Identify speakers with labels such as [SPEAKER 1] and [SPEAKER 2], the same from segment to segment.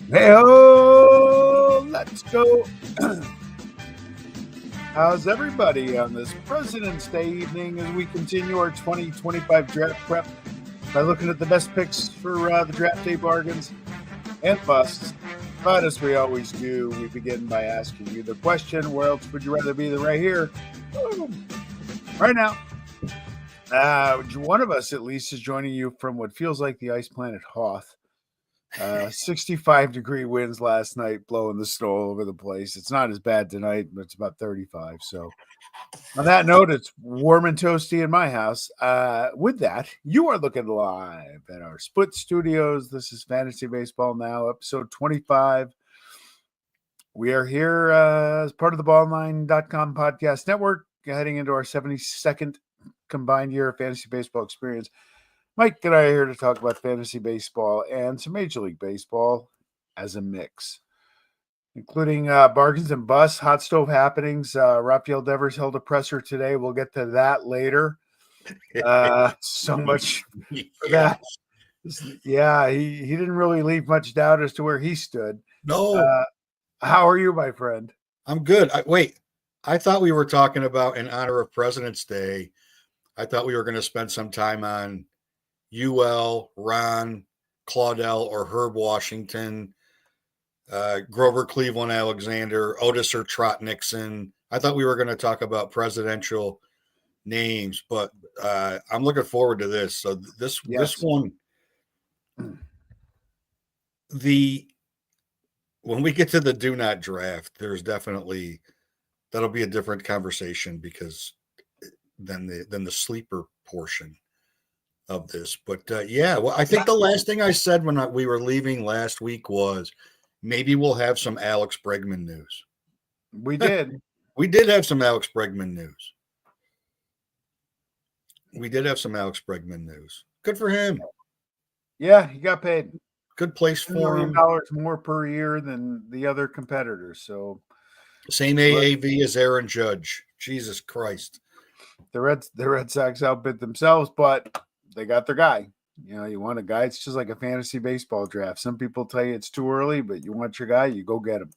[SPEAKER 1] Hey-o, let's go. How's everybody on this President's Day evening as we continue our 2025 draft prep by looking at the best picks for the draft day bargains and busts? But as we always do, we begin by asking you the question, where else would you rather be than right here? Boom. Right now. One of us at least is joining you from what feels like the ice planet Hoth. 65-degree winds last night, blowing the snow all over the place. It's not as bad tonight, but it's about 35. So, on that note, it's warm and toasty in my house. With that, you are looking live at our Split Studios. This is Fantasy Baseball Now, episode 25. We are here as part of the ballnine.com podcast network, heading into our 72nd combined year of fantasy baseball experience. Mike and I are here to talk about fantasy baseball and some Major League Baseball as a mix, including bargains and busts, hot stove happenings. Rafael Devers held a presser today. We'll get to that later. So much for that. Yeah, he didn't really leave much doubt as to where he stood.
[SPEAKER 2] No.
[SPEAKER 1] How are you, my friend?
[SPEAKER 2] I'm good. Wait, I thought we were talking about in honor of President's Day. I thought we were going to spend some time on UL, Ron, Claudel, or Herb Washington, Grover Cleveland Alexander, Otis or Trot Nixon. I thought we were going to talk about presidential names, but I'm looking forward to this. So this one, when we get to the do not draft, there's definitely that'll be a different conversation because than the sleeper portion of this. But well, I think the last thing I said when we were leaving last week was maybe we'll have some Alex Bregman news.
[SPEAKER 1] We did.
[SPEAKER 2] We did have some Alex Bregman news. Good for him.
[SPEAKER 1] Yeah, he got paid.
[SPEAKER 2] Good place for him.
[SPEAKER 1] $1 million more per year than the other competitors. So
[SPEAKER 2] same AAV as Aaron Judge. Jesus Christ.
[SPEAKER 1] The Red Sox outbid themselves, but they got their guy. You know, you want a guy. It's just like a fantasy baseball draft. Some people tell you it's too early, but you want your guy, you go get him.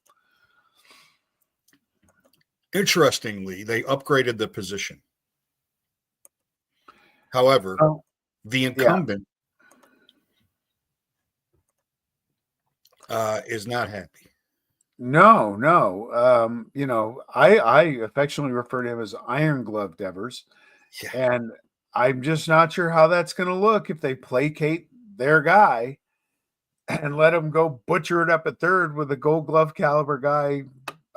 [SPEAKER 2] Interestingly, they upgraded the position. However, the incumbent is not happy.
[SPEAKER 1] No. You know, I affectionately refer to him as Iron Glove Devers. Yeah. And I'm just not sure how that's going to look if they placate their guy and let him go butcher it up at third with a Gold Glove caliber guy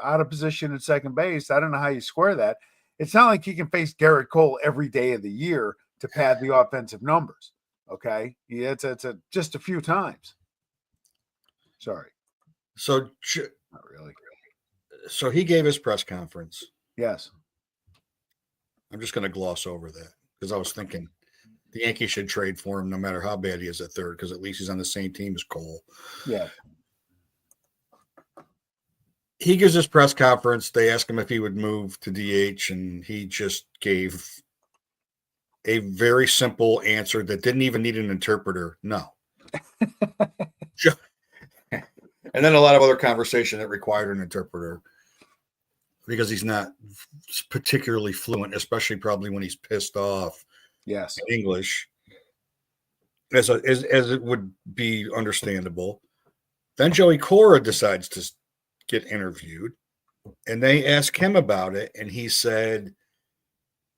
[SPEAKER 1] out of position at second base. I don't know how you square that. It's not like he can face Garrett Cole every day of the year to pad the offensive numbers. Okay, it's just a few times. Sorry.
[SPEAKER 2] So
[SPEAKER 1] not really.
[SPEAKER 2] So he gave his press conference.
[SPEAKER 1] Yes.
[SPEAKER 2] I'm just going to gloss over that because I was thinking the Yankees should trade for him no matter how bad he is at third because at least he's on the same team as Cole.
[SPEAKER 1] Yeah.
[SPEAKER 2] He gives his press conference. They ask him if he would move to DH, and he just gave a very simple answer that didn't even need an interpreter. No. And then a lot of other conversation that required an interpreter because he's not particularly fluent, especially probably when he's pissed off.
[SPEAKER 1] Yes.
[SPEAKER 2] In English, as it would be understandable. Then Joey Cora decides to get interviewed, and they ask him about it, and he said,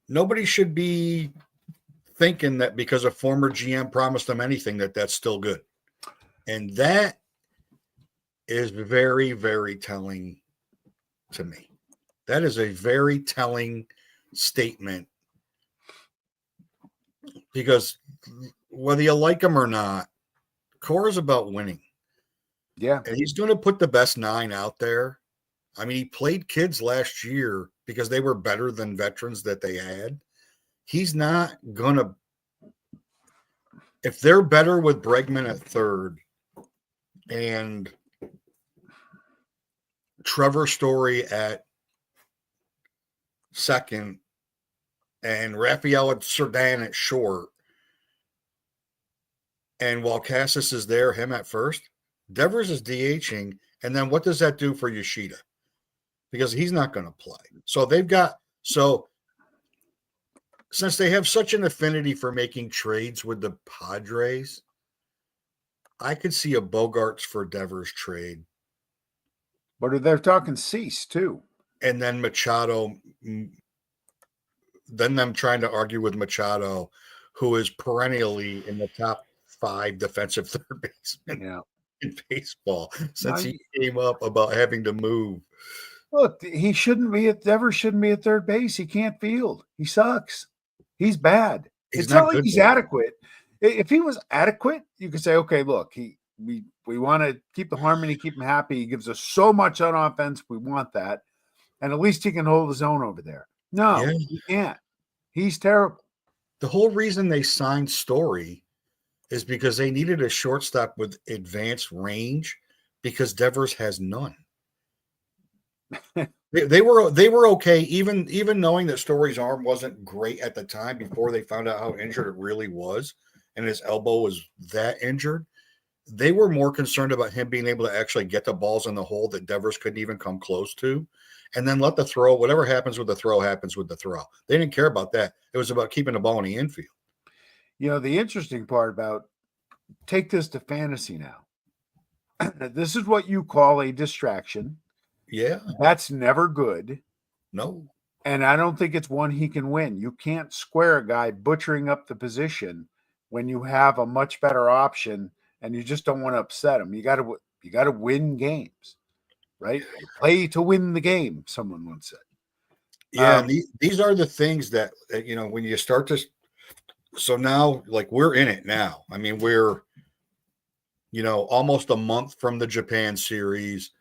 [SPEAKER 2] nobody should be thinking that because a former GM promised them anything that's still good. And that is very, very telling to me. That is a very telling statement because whether you like him or not, Cora's about winning.
[SPEAKER 1] Yeah.
[SPEAKER 2] And he's going to put the best 9 out there. I mean, he played kids last year because they were better than veterans that they had. He's not going to – if they're better with Bregman at third and Trevor Story at second and Rafael Cerdan at short, and while Cassis is there, him at first, Devers is DHing, and then what does that do for Yoshida? Because he's not going to play. So since they have such an affinity for making trades with the Padres, I could see a Bogarts for Devers trade.
[SPEAKER 1] But they're talking Cease too.
[SPEAKER 2] And then Machado, then them trying to argue with Machado, who is perennially in the top 5 defensive third baseman in baseball since he came up about having to move.
[SPEAKER 1] Look, Devers shouldn't be at third base. He can't field. He sucks. He's bad. It's not like he's adequate. If he was adequate, you could say, okay, look, we want to keep the harmony, keep him happy. He gives us so much on offense. We want that. And at least he can hold his own over there. No, he can't. He's terrible.
[SPEAKER 2] The whole reason they signed Story is because they needed a shortstop with advanced range because Devers has none. They were okay, even knowing that Story's arm wasn't great at the time before they found out how injured it really was, and his elbow was that injured. They were more concerned about him being able to actually get the balls in the hole that Devers couldn't even come close to, and then let the throw, whatever happens with the throw, happens with the throw. They didn't care about that. It was about keeping the ball in the infield.
[SPEAKER 1] You know, the interesting part about, take this to fantasy now. This is what you call a distraction.
[SPEAKER 2] Yeah.
[SPEAKER 1] That's never good.
[SPEAKER 2] No.
[SPEAKER 1] And I don't think it's one he can win. You can't square a guy butchering up the position when you have a much better option and you just don't want to upset him. You got to win games, right? You play to win the game, someone once said.
[SPEAKER 2] Yeah, and these are the things that, you know, when you start to, so now, like, we're in it now. I mean, we're, you know, almost a month from the Japan series,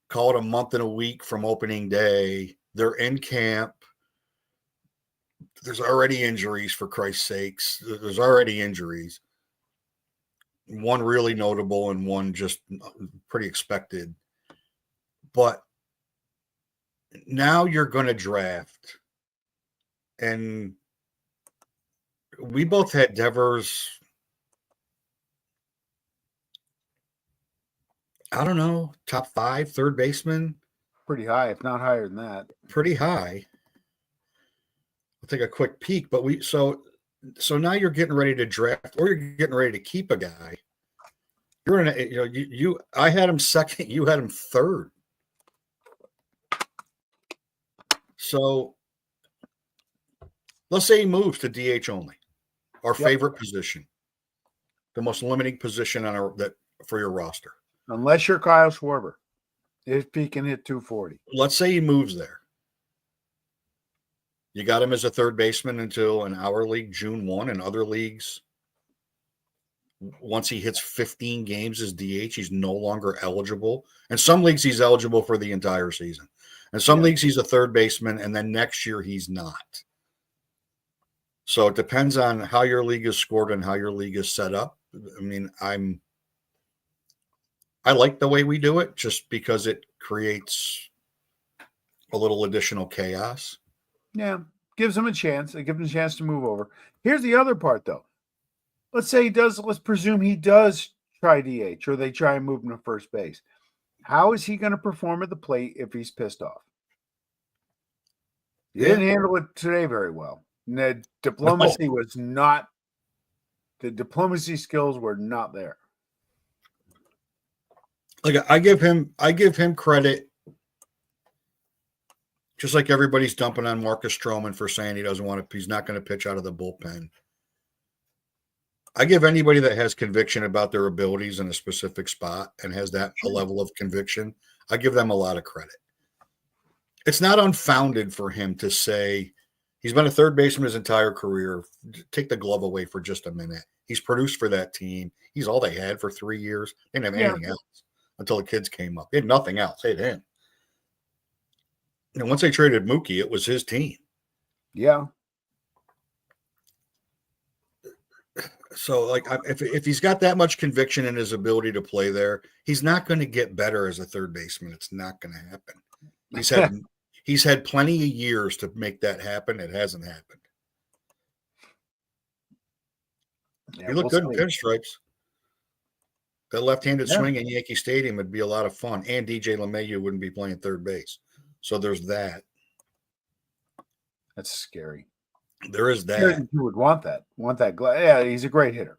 [SPEAKER 2] call it a month and a week from opening day. They're in camp. There's already injuries, for Christ's sakes. There's already injuries. One really notable and one just pretty expected. But now you're going to draft. And we both had Devers, I don't know, top 5 third baseman.
[SPEAKER 1] Pretty high, if not higher than that.
[SPEAKER 2] Pretty high. I'll take a quick peek, but so now you're getting ready to draft, or you're getting ready to keep a guy. You're in a, you know, I had him second, you had him third. So let's say he moves to DH only, our favorite position, the most limiting position for your roster.
[SPEAKER 1] Unless you're Kyle Schwarber, if he can hit 240.
[SPEAKER 2] Let's say he moves there. You got him as a third baseman until in our league, June 1. In other leagues, once he hits 15 games as DH, he's no longer eligible. In some leagues, he's eligible for the entire season. In some leagues, he's a third baseman, and then next year he's not. So it depends on how your league is scored and how your league is set up. I mean, I like the way we do it just because it creates a little additional chaos.
[SPEAKER 1] Yeah, gives him a chance. It gives him a chance to move over. Here's the other part, though. Let's say he does. Let's presume he does try DH, or they try and move him to first base. How is he going to perform at the plate if he's pissed off? He didn't handle it today very well. And the diplomacy was not. The diplomacy skills were not there.
[SPEAKER 2] Like, I give him credit, just like everybody's dumping on Marcus Stroman for saying he's not going to pitch out of the bullpen. I give anybody that has conviction about their abilities in a specific spot and has that level of conviction, I give them a lot of credit. It's not unfounded for him to say he's been a third baseman his entire career. Take the glove away for just a minute. He's produced for that team. He's all they had for 3 years. They didn't have anything else until the kids came up. They had nothing else. They had him. And once they traded Mookie, it was his team.
[SPEAKER 1] Yeah.
[SPEAKER 2] So, like, if he's got that much conviction in his ability to play there, he's not going to get better as a third baseman. It's not going to happen. He's had plenty of years to make that happen. It hasn't happened. Yeah, he looked good in pinstripes. That left-handed
[SPEAKER 1] Yeah.
[SPEAKER 2] swing in Yankee Stadium would be a lot of fun, and DJ LeMahieu wouldn't be playing third base. So there's that.
[SPEAKER 1] That's scary.
[SPEAKER 2] There is
[SPEAKER 1] Scary
[SPEAKER 2] that.
[SPEAKER 1] that you would want that. Yeah, he's a great hitter.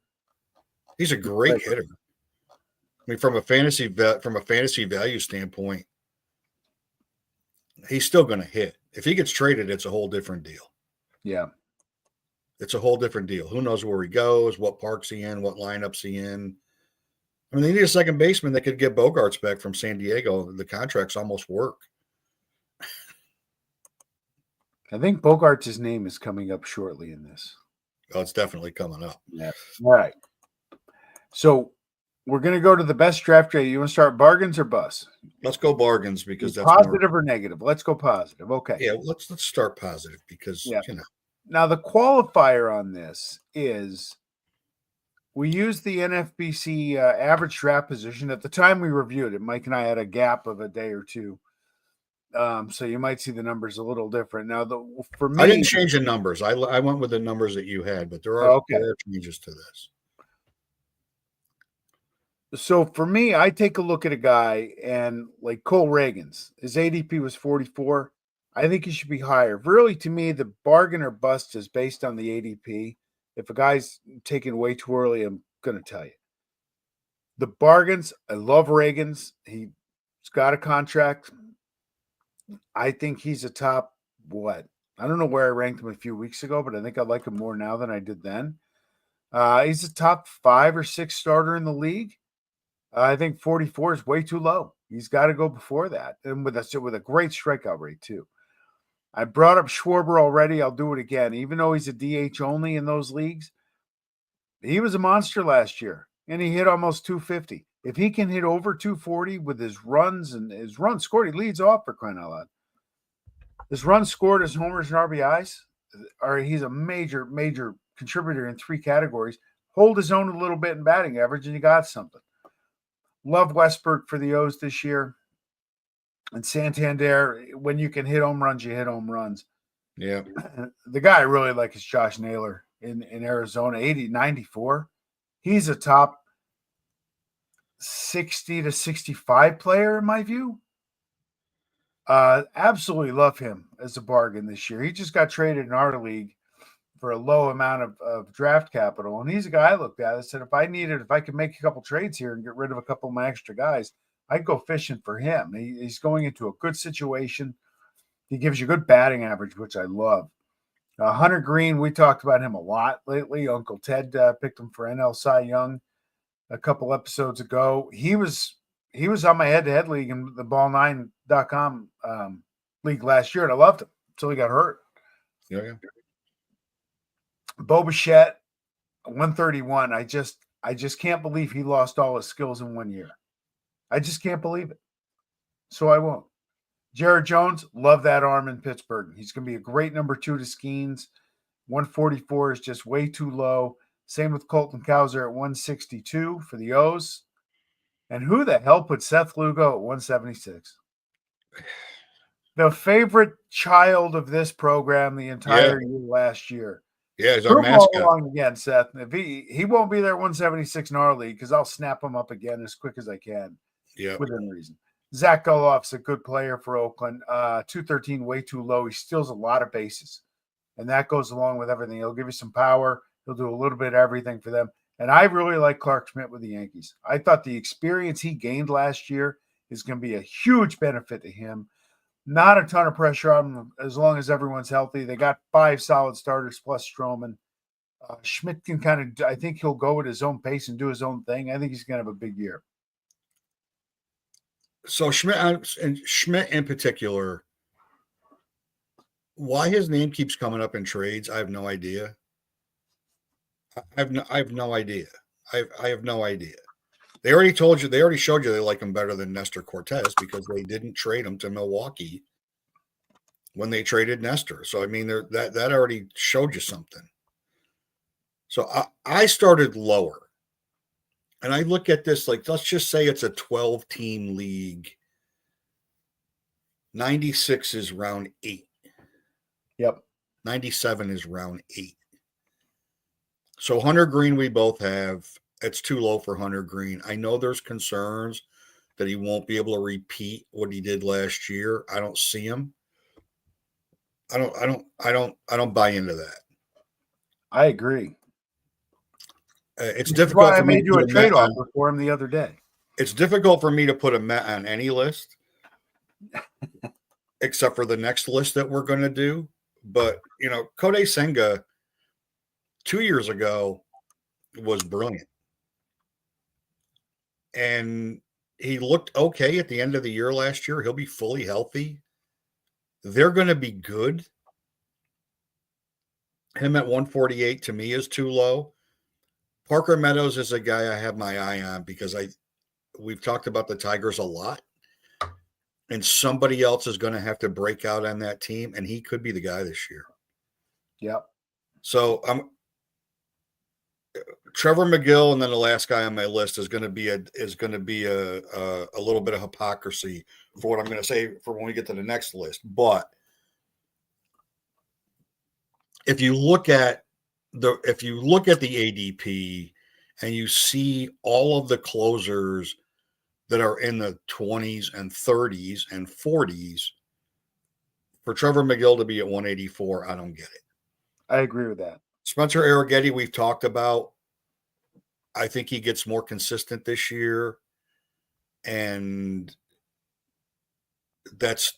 [SPEAKER 2] He's a great hitter. I mean, from a fantasy value standpoint, he's still going to hit. If he gets traded, it's a whole different deal.
[SPEAKER 1] Yeah.
[SPEAKER 2] It's a whole different deal. Who knows where he goes, what park's he in, what lineups he in. I mean, they need a second baseman that could get Bogarts back from San Diego. The contracts almost work.
[SPEAKER 1] I think Bogarts' name is coming up shortly in this.
[SPEAKER 2] Oh, it's definitely coming up.
[SPEAKER 1] Yeah. All right. So we're going to go to the best draft trade. You want to start bargains or busts?
[SPEAKER 2] Let's go bargains because that's
[SPEAKER 1] positive or negative. Let's go positive. Okay.
[SPEAKER 2] Yeah, let's start positive because you know.
[SPEAKER 1] Now the qualifier on this is we used the NFBC average draft position at the time we reviewed it. Mike and I had a gap of a day or two, so you might see the numbers a little different. Now, for me,
[SPEAKER 2] I didn't change the numbers. I went with the numbers that you had, but there are changes to this.
[SPEAKER 1] So for me, I take a look at a guy and like Cole Reagans, his ADP was 44. I think he should be higher. Really, to me, the bargain or bust is based on the ADP. If a guy's taken way too early, I'm going to tell you. The bargains, I love Reagans. He's got a contract. I think he's a top, I don't know where I ranked him a few weeks ago, but I think I like him more now than I did then. He's a top 5 or 6 starter in the league. I think 44 is way too low. He's got to go before that. And with a great strikeout rate, too. I brought up Schwarber already. I'll do it again. Even though he's a DH only in those leagues, he was a monster last year, and he hit almost 250. If he can hit over 240 with his runs and his runs scored, he leads off for crying out loud. His runs scored, his homers and RBIs, he's a major, major contributor in 3 categories. Hold his own a little bit in batting average, and you got something. Love Westberg for the O's this year. And Santander, when you can hit home runs, you hit home runs.
[SPEAKER 2] Yeah.
[SPEAKER 1] The guy I really like is Josh Naylor in Arizona, 94. He's a top 60 to 65 player in my view. Absolutely love him as a bargain this year. He just got traded in our league for a low amount of draft capital. And he's a guy I looked at. I said, if I could make a couple trades here and get rid of a couple of my extra guys, I'd go fishing for him. He's going into a good situation. He gives you good batting average, which I love. Hunter Green, we talked about him a lot lately. Uncle Ted picked him for NL Cy Young a couple episodes ago. He was on my head-to-head league in the ball9.com league last year, and I loved him until he got hurt.
[SPEAKER 2] Yeah.
[SPEAKER 1] Bo Bichette, 131. I just can't believe he lost all his skills in 1 year. I just can't believe it. So I won't. Jared Jones, love that arm in Pittsburgh. He's going to be a great number 2 to Skeens. 144 is just way too low. Same with Colton Cowser at 162 for the O's. And who the hell put Seth Lugo at 176? The favorite child of this program the entire year last year.
[SPEAKER 2] Yeah, he's our mascot.
[SPEAKER 1] Along again, Seth. If he won't be there at 176 in our league because I'll snap him up again as quick as I can.
[SPEAKER 2] Yeah,
[SPEAKER 1] within reason. Zach Geloff's a good player for Oakland. 213, way too low. He steals a lot of bases, and that goes along with everything. He'll give you some power. He'll do a little bit of everything for them. And I really like Clark Schmidt with the Yankees. I thought the experience he gained last year is going to be a huge benefit to him. Not a ton of pressure on him as long as everyone's healthy. They got 5 solid starters plus Stroman. Schmidt can kind of, I think he'll go at his own pace and do his own thing. I think he's going to have a big year.
[SPEAKER 2] So Schmidt in particular, why his name keeps coming up in trades, I have no idea. I have no idea. I have no idea. They already told you, they already showed you they like him better than Nestor Cortez because they didn't trade him to Milwaukee when they traded Nestor. So, I mean, that already showed you something. So I started lower. And I look at this like, let's just say it's a 12-team league. 96 is round 8.
[SPEAKER 1] Yep.
[SPEAKER 2] 97 is round 8. So Hunter Green we both have. It's too low for Hunter Green. I know there's concerns that he won't be able to repeat what he did last year. I don't see him. I don't buy into that.
[SPEAKER 1] I agree.
[SPEAKER 2] It's
[SPEAKER 1] Which is
[SPEAKER 2] difficult
[SPEAKER 1] why I
[SPEAKER 2] for me
[SPEAKER 1] made
[SPEAKER 2] to
[SPEAKER 1] you
[SPEAKER 2] put
[SPEAKER 1] a
[SPEAKER 2] a
[SPEAKER 1] trade
[SPEAKER 2] Met on.
[SPEAKER 1] offer for him the other day.
[SPEAKER 2] It's difficult for me to put a Met on any list, except for the next list that we're going to do. But Kodai Senga 2 years ago was brilliant, and he looked okay at the end of the year last year. He'll be fully healthy. They're going to be good. Him at 148 to me is too low. Parker Meadows is a guy I have my eye on because we've talked about the Tigers a lot, and somebody else is going to have to break out on that team, and he could be the guy this year.
[SPEAKER 1] Yep.
[SPEAKER 2] So Trevor McGill, and then the last guy on my list is going to be a little bit of hypocrisy for what I'm going to say for when we get to the next list. But if you look at the ADP and you see all of the closers that are in the 20s and 30s and 40s, for Trevor McGill to be at 184, I don't get it.
[SPEAKER 1] I agree with that.
[SPEAKER 2] Spencer Arrighetti, we've talked about. I think he gets more consistent this year, and that's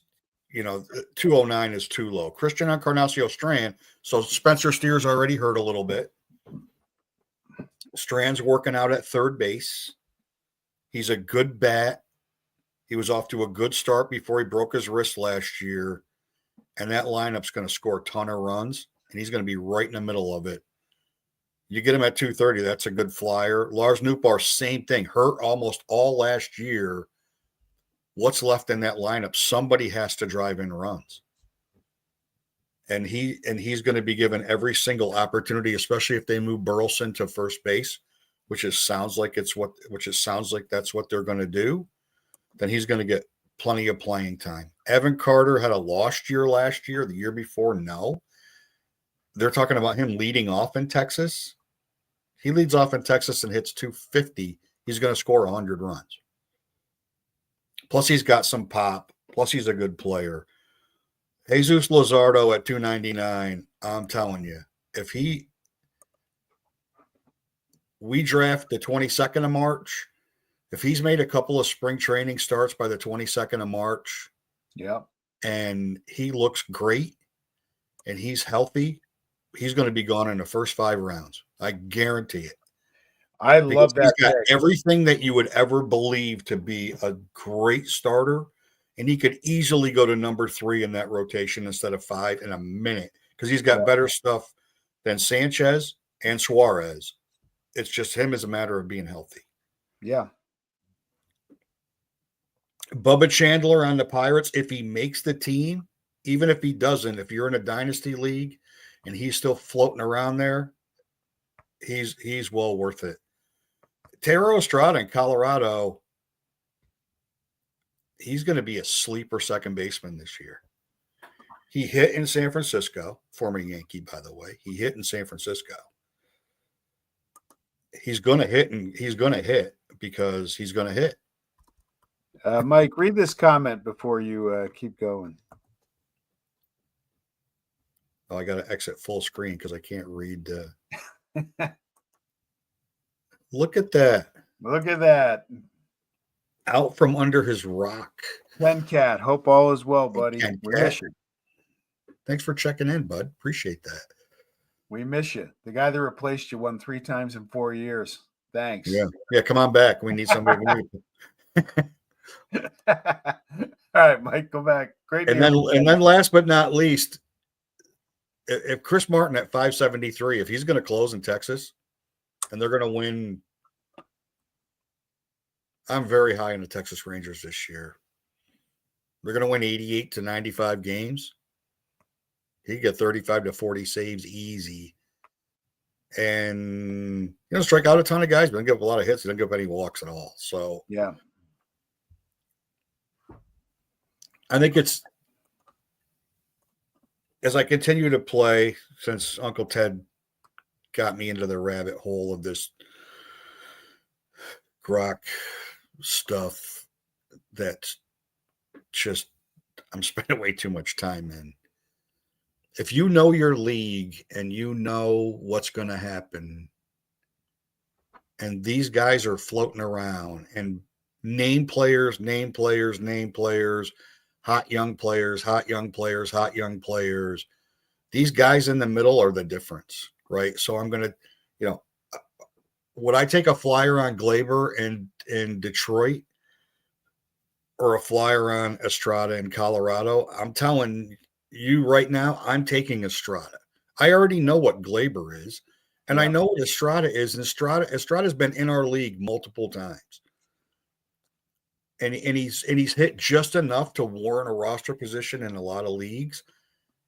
[SPEAKER 2] 209 is too low. Christian Encarnacion-Strand. So Spencer Steer's already hurt a little bit. Strand's working out at third base. He's a good bat. He was off to a good start before he broke his wrist last year, and that lineup's going to score a ton of runs, and he's going to be right in the middle of it. You get him at 230, that's a good flyer. Lars Nootbaar, same thing. Hurt almost all last year. What's left in that lineup? Somebody has to drive in runs. And he's going to be given every single opportunity, especially if they move Burleson to first base, which sounds like that's what they're going to do. Then he's going to get plenty of playing time. Evan Carter had a lost year last year. The year before, no. They're talking about him leading off in Texas. He leads off in Texas and hits 250. He's going to score 100 runs. Plus, he's got some pop. Plus, he's a good player. Jesus Luzardo at 299. I'm telling you, if we draft the 22nd of March, if he's made a couple of spring training starts by the 22nd of March,
[SPEAKER 1] yep,
[SPEAKER 2] and he looks great and he's healthy, he's going to be gone in the first 5 rounds. I guarantee it.
[SPEAKER 1] I love that.
[SPEAKER 2] He's got everything that you would ever believe to be a great starter, and he could easily go to number 3 in that rotation instead of 5 in a minute because he's got better stuff than Sanchez and Suarez. It's just him as a matter of being healthy.
[SPEAKER 1] Yeah.
[SPEAKER 2] Bubba Chandler on the Pirates, if he makes the team, even if he doesn't, if you're in a dynasty league and he's still floating around there, he's well worth it. Thairo Estrada in Colorado, he's going to be a sleeper second baseman this year. He hit in San Francisco, former Yankee, by the way. He hit in San Francisco. He's going to hit, and he's going to hit because he's going to hit.
[SPEAKER 1] Mike, read this comment before you keep going.
[SPEAKER 2] Oh, I got to exit full screen because I can't read. Look at that.
[SPEAKER 1] Look at that.
[SPEAKER 2] Out from under his rock.
[SPEAKER 1] Ken Cat, hope all is well, buddy. We miss you.
[SPEAKER 2] Thanks for checking in, bud. Appreciate that.
[SPEAKER 1] We miss you. The guy that replaced you won 3 times in 4 years. Thanks.
[SPEAKER 2] Yeah. Come on back. We need somebody.
[SPEAKER 1] All right, Mike, go back. Great.
[SPEAKER 2] And then last but not least, if Chris Martin at 573, if he's going to close in Texas and they're going to win, I'm very high in the Texas Rangers this year. They're going to win 88 to 95 games. He can get 35 to 40 saves easy. And, strike out a ton of guys, but doesn't give up a lot of hits. He doesn't give up any walks at all. So,
[SPEAKER 1] yeah.
[SPEAKER 2] I think it's, as I continue to play, since Uncle Ted got me into the rabbit hole of this Grok stuff that just I'm spending way too much time in. If you know your league and you know what's going to happen, and these guys are floating around and name players, hot young players, hot young players. These guys in the middle are the difference, right? So I'm going to, would I take a flyer on Glaber in Detroit or a flyer on Estrada in Colorado? I'm telling you right now, I'm taking Estrada. I already know what Glaber is, and I know what Estrada is. And Estrada's been in our league multiple times, and he's hit just enough to warrant a roster position in a lot of leagues.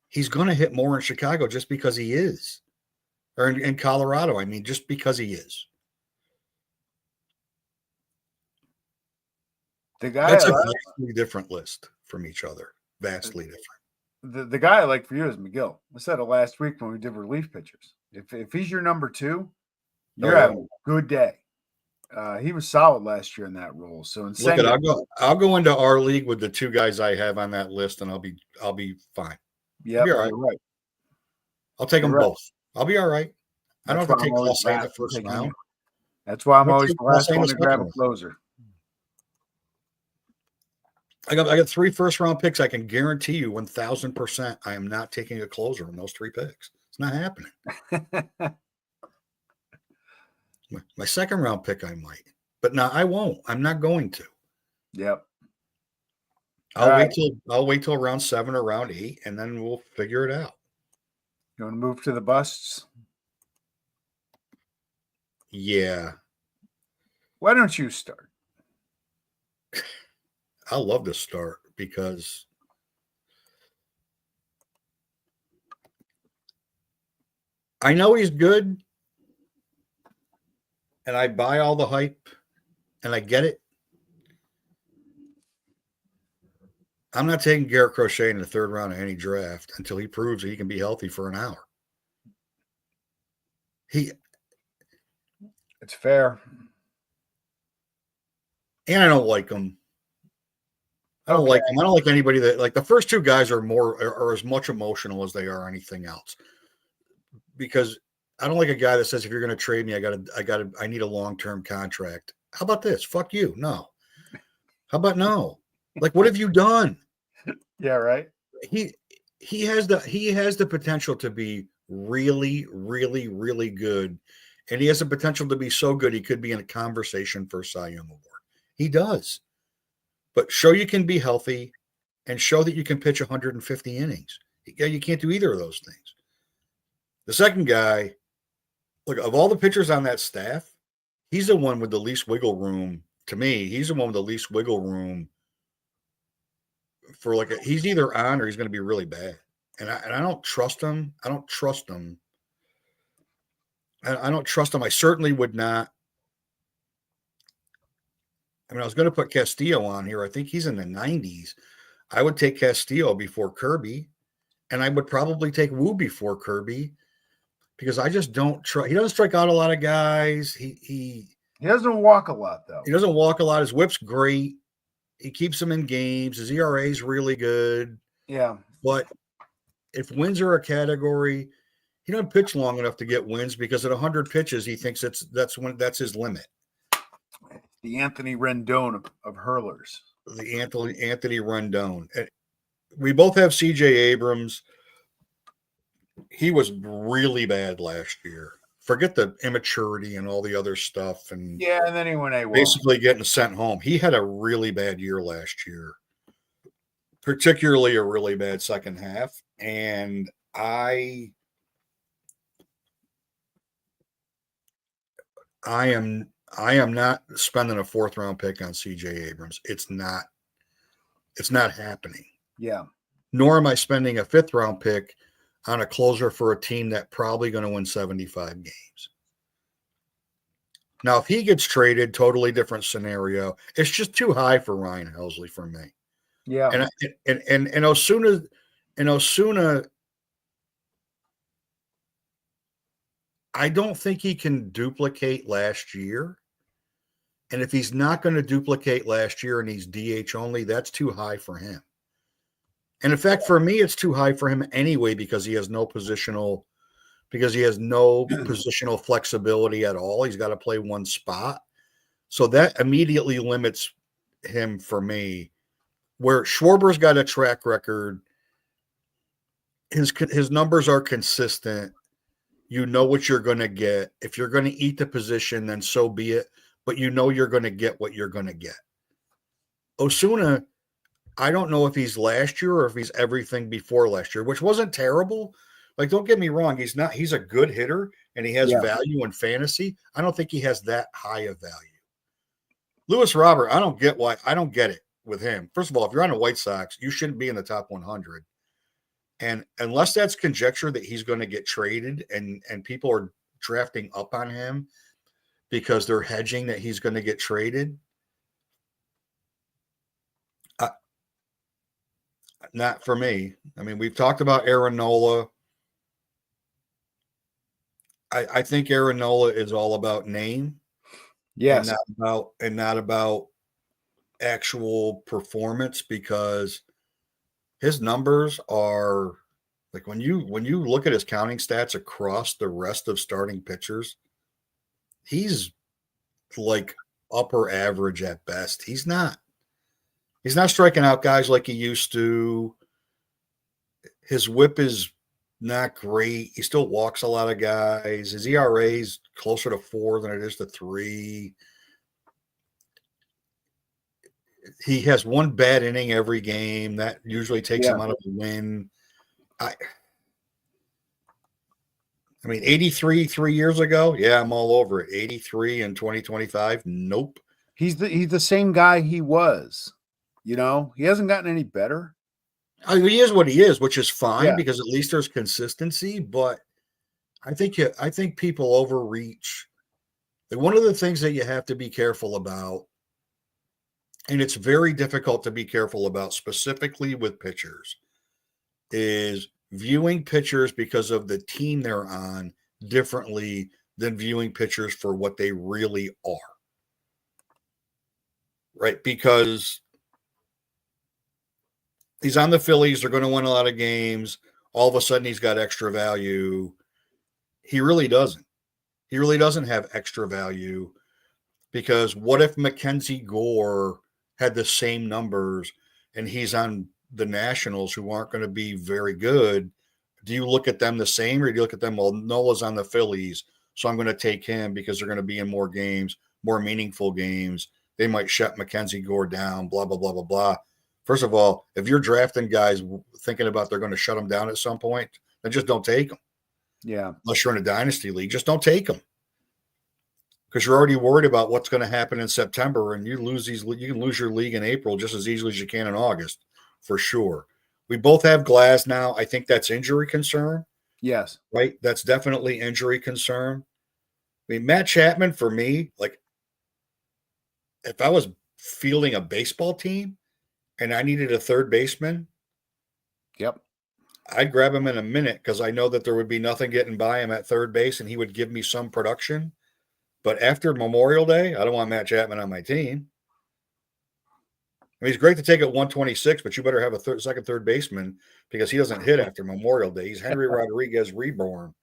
[SPEAKER 2] He's going to hit more in Chicago just because he is, or in Colorado. I mean, just because he is. That's a vastly different list from each other. Vastly different.
[SPEAKER 1] The guy I like for you is McGill. I said it last week when we did relief pitchers. If he's your number 2, you're having a good day. He was solid last year in that role. So
[SPEAKER 2] I'll go into our league with the 2 guys I have on that list, and I'll be fine.
[SPEAKER 1] Yeah, you're right.
[SPEAKER 2] I'll take them both. I'll be all right. I don't have to take Clase in the first round.
[SPEAKER 1] That's why I'm always the last one to grab a closer.
[SPEAKER 2] I got 3 first-round picks. I can guarantee you 1,000% I am not taking a closer in those 3 picks. It's not happening. My second-round pick, I might. But no, I won't. I'm not going to.
[SPEAKER 1] Yep.
[SPEAKER 2] I'll wait till round 7 or round 8, and then we'll figure it out.
[SPEAKER 1] You want to move to the busts?
[SPEAKER 2] Yeah.
[SPEAKER 1] Why don't you start?
[SPEAKER 2] I love to start because I know he's good, and I buy all the hype, and I get it. I'm not taking Garrett Crochet in the 3rd round of any draft until he proves that he can be healthy for an hour.
[SPEAKER 1] It's fair.
[SPEAKER 2] And I don't like him. I don't like him. I don't like anybody that, like, the first 2 guys are as much emotional as they are anything else. Because I don't like a guy that says, if you're going to trade me, I need a long-term contract. How about this? Fuck you. No. How about no? Like, what have you done?
[SPEAKER 1] Yeah, right.
[SPEAKER 2] He has the potential to be really, really, really good. And he has the potential to be so good he could be in a conversation for a Cy Young Award. He does. But show you can be healthy and show that you can pitch 150 innings. You can't do either of those things. The second guy, look, of all the pitchers on that staff, he's the one with the least wiggle room. To me, he's the one with the least wiggle room for he's either on or he's going to be really bad. And I don't trust him. I don't trust him. I certainly would not. I mean, I was going to put Castillo on here. I think he's in the 90s. I would take Castillo before Kirby, and I would probably take Wu before Kirby because I just don't trust. He doesn't strike out a lot of guys. He
[SPEAKER 1] doesn't walk a lot, though.
[SPEAKER 2] He doesn't walk a lot. His whip's great. He keeps them in games. His ERA is really good.
[SPEAKER 1] Yeah.
[SPEAKER 2] But if wins are a category, he doesn't pitch long enough to get wins because at 100 pitches, he thinks that's his limit.
[SPEAKER 1] The Anthony Rendon of hurlers.
[SPEAKER 2] The Anthony Rendon. We both have CJ Abrams. He was really bad last year. Forget the immaturity and all the other stuff. And
[SPEAKER 1] then he went AWOL.
[SPEAKER 2] Basically getting sent home. He had a really bad year last year, particularly a really bad second half. And I am not spending a 4th round pick on CJ Abrams. It's not happening.
[SPEAKER 1] Yeah.
[SPEAKER 2] Nor am I spending a 5th round pick on a closer for a team that's probably going to win 75 games. Now, if he gets traded, totally different scenario. It's just too high for Ryan Helsley for me.
[SPEAKER 1] Yeah.
[SPEAKER 2] And Osuna, I don't think he can duplicate last year. And if he's not going to duplicate last year and he's DH only, that's too high for him. And in fact, for me, it's too high for him anyway because he has no positional flexibility at all. He's got to play one spot. So that immediately limits him for me. Where Schwarber's got a track record, his numbers are consistent. You know what you're going to get. If you're going to eat the position, then so be it. But you know you're going to get what you're going to get. Osuna, I don't know if he's last year or if he's everything before last year, which wasn't terrible. Like, don't get me wrong. He's a good hitter and he has value in fantasy. I don't think he has that high of value. Luis Robert, I don't get it with him. First of all, if you're on the White Sox, you shouldn't be in the top 100. And unless that's conjecture that he's going to get traded and people are drafting up on him because they're hedging that he's going to get traded, not for me. I mean, we've talked about Aaron Nola. I think Aaron Nola is all about name.
[SPEAKER 1] Yes.
[SPEAKER 2] And not about actual performance, because his numbers are like, when you look at his counting stats across the rest of starting pitchers, he's like upper average at best. He's not striking out guys like he used to. His whip is not great. He still walks a lot of guys. His ERA is closer to 4 than it is to 3. He has one bad inning every game. That usually takes him out of the win. I mean, 83 3 years ago, yeah, I'm all over it. 83 in 2025, nope.
[SPEAKER 1] He's the same guy he was. You know, he hasn't gotten any better.
[SPEAKER 2] I mean, he is what he is, which is fine because at least there's consistency. But I think people overreach. Like, one of the things that you have to be careful about, and it's very difficult to be careful about specifically with pitchers, is viewing pitchers because of the team they're on differently than viewing pitchers for what they really are. Right? Because he's on the Phillies, they're going to win a lot of games. All of a sudden he's got extra value. He really doesn't. He really doesn't have extra value, because what if Mackenzie Gore had the same numbers and he's on the Nationals, who aren't going to be very good? Do you look at them the same, or do you look at them, well, Nola's on the Phillies, so I'm going to take him because they're going to be in more games, more meaningful games. They might shut Mackenzie Gore down, blah, blah, blah, blah, blah. First of all, if you're drafting guys thinking about they're going to shut them down at some point, then just don't take them.
[SPEAKER 1] Yeah.
[SPEAKER 2] Unless you're in a dynasty league, just don't take them, because you're already worried about what's going to happen in September, and you can lose your league in April just as easily as you can in August, for sure. We both have Glass now. I think that's injury concern.
[SPEAKER 1] Yes.
[SPEAKER 2] Right? That's definitely injury concern. I mean, Matt Chapman, for me, like, if I was fielding a baseball team and I needed a third baseman, I'd grab him in a minute, because I know that there would be nothing getting by him at third base and he would give me some production. But after Memorial Day, I don't want Matt Chapman on my team. I mean, he's great to take at 126, but you better have a third baseman, because he doesn't hit after Memorial Day. He's Henry Rodriguez reborn.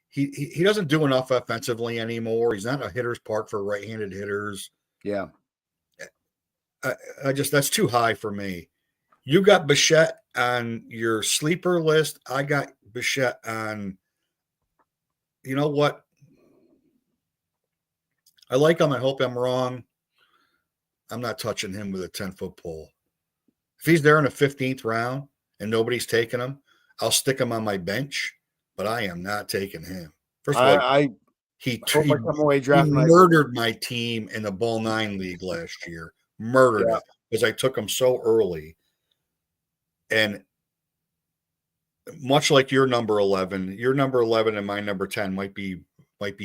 [SPEAKER 2] He doesn't do enough offensively anymore. He's not a hitter's park for right-handed hitters.
[SPEAKER 1] Yeah.
[SPEAKER 2] That's too high for me. You got Bichette on your sleeper list. I got Bichette on, you know what? I like him. I hope I'm wrong. I'm not touching him with a 10-foot pole. If he's there in the 15th round and nobody's taking him, I'll stick him on my bench, but I am not taking him. First of all, he murdered my team in the Ball 9 League last year. Murdered it, because I took him so early. And much like your number 11 and my number 10 might be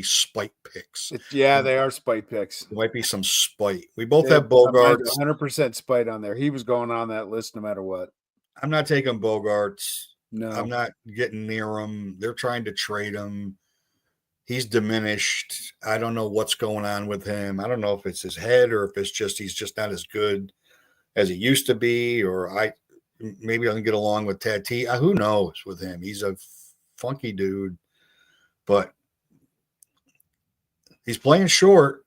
[SPEAKER 2] spite picks.
[SPEAKER 1] They are spite picks.
[SPEAKER 2] There might be some spite. We both have Bogarts.
[SPEAKER 1] 100% spite on there. He was going on that list no matter what.
[SPEAKER 2] I'm not taking Bogarts.
[SPEAKER 1] No.
[SPEAKER 2] I'm not getting near him. They're trying to trade him. he's diminished. I don't know what's going on with him. I don't know if it's his head or if it's just he's just not as good as he used to be, or maybe I can get along with Tati. Who knows with him? He's a funky dude, but he's playing short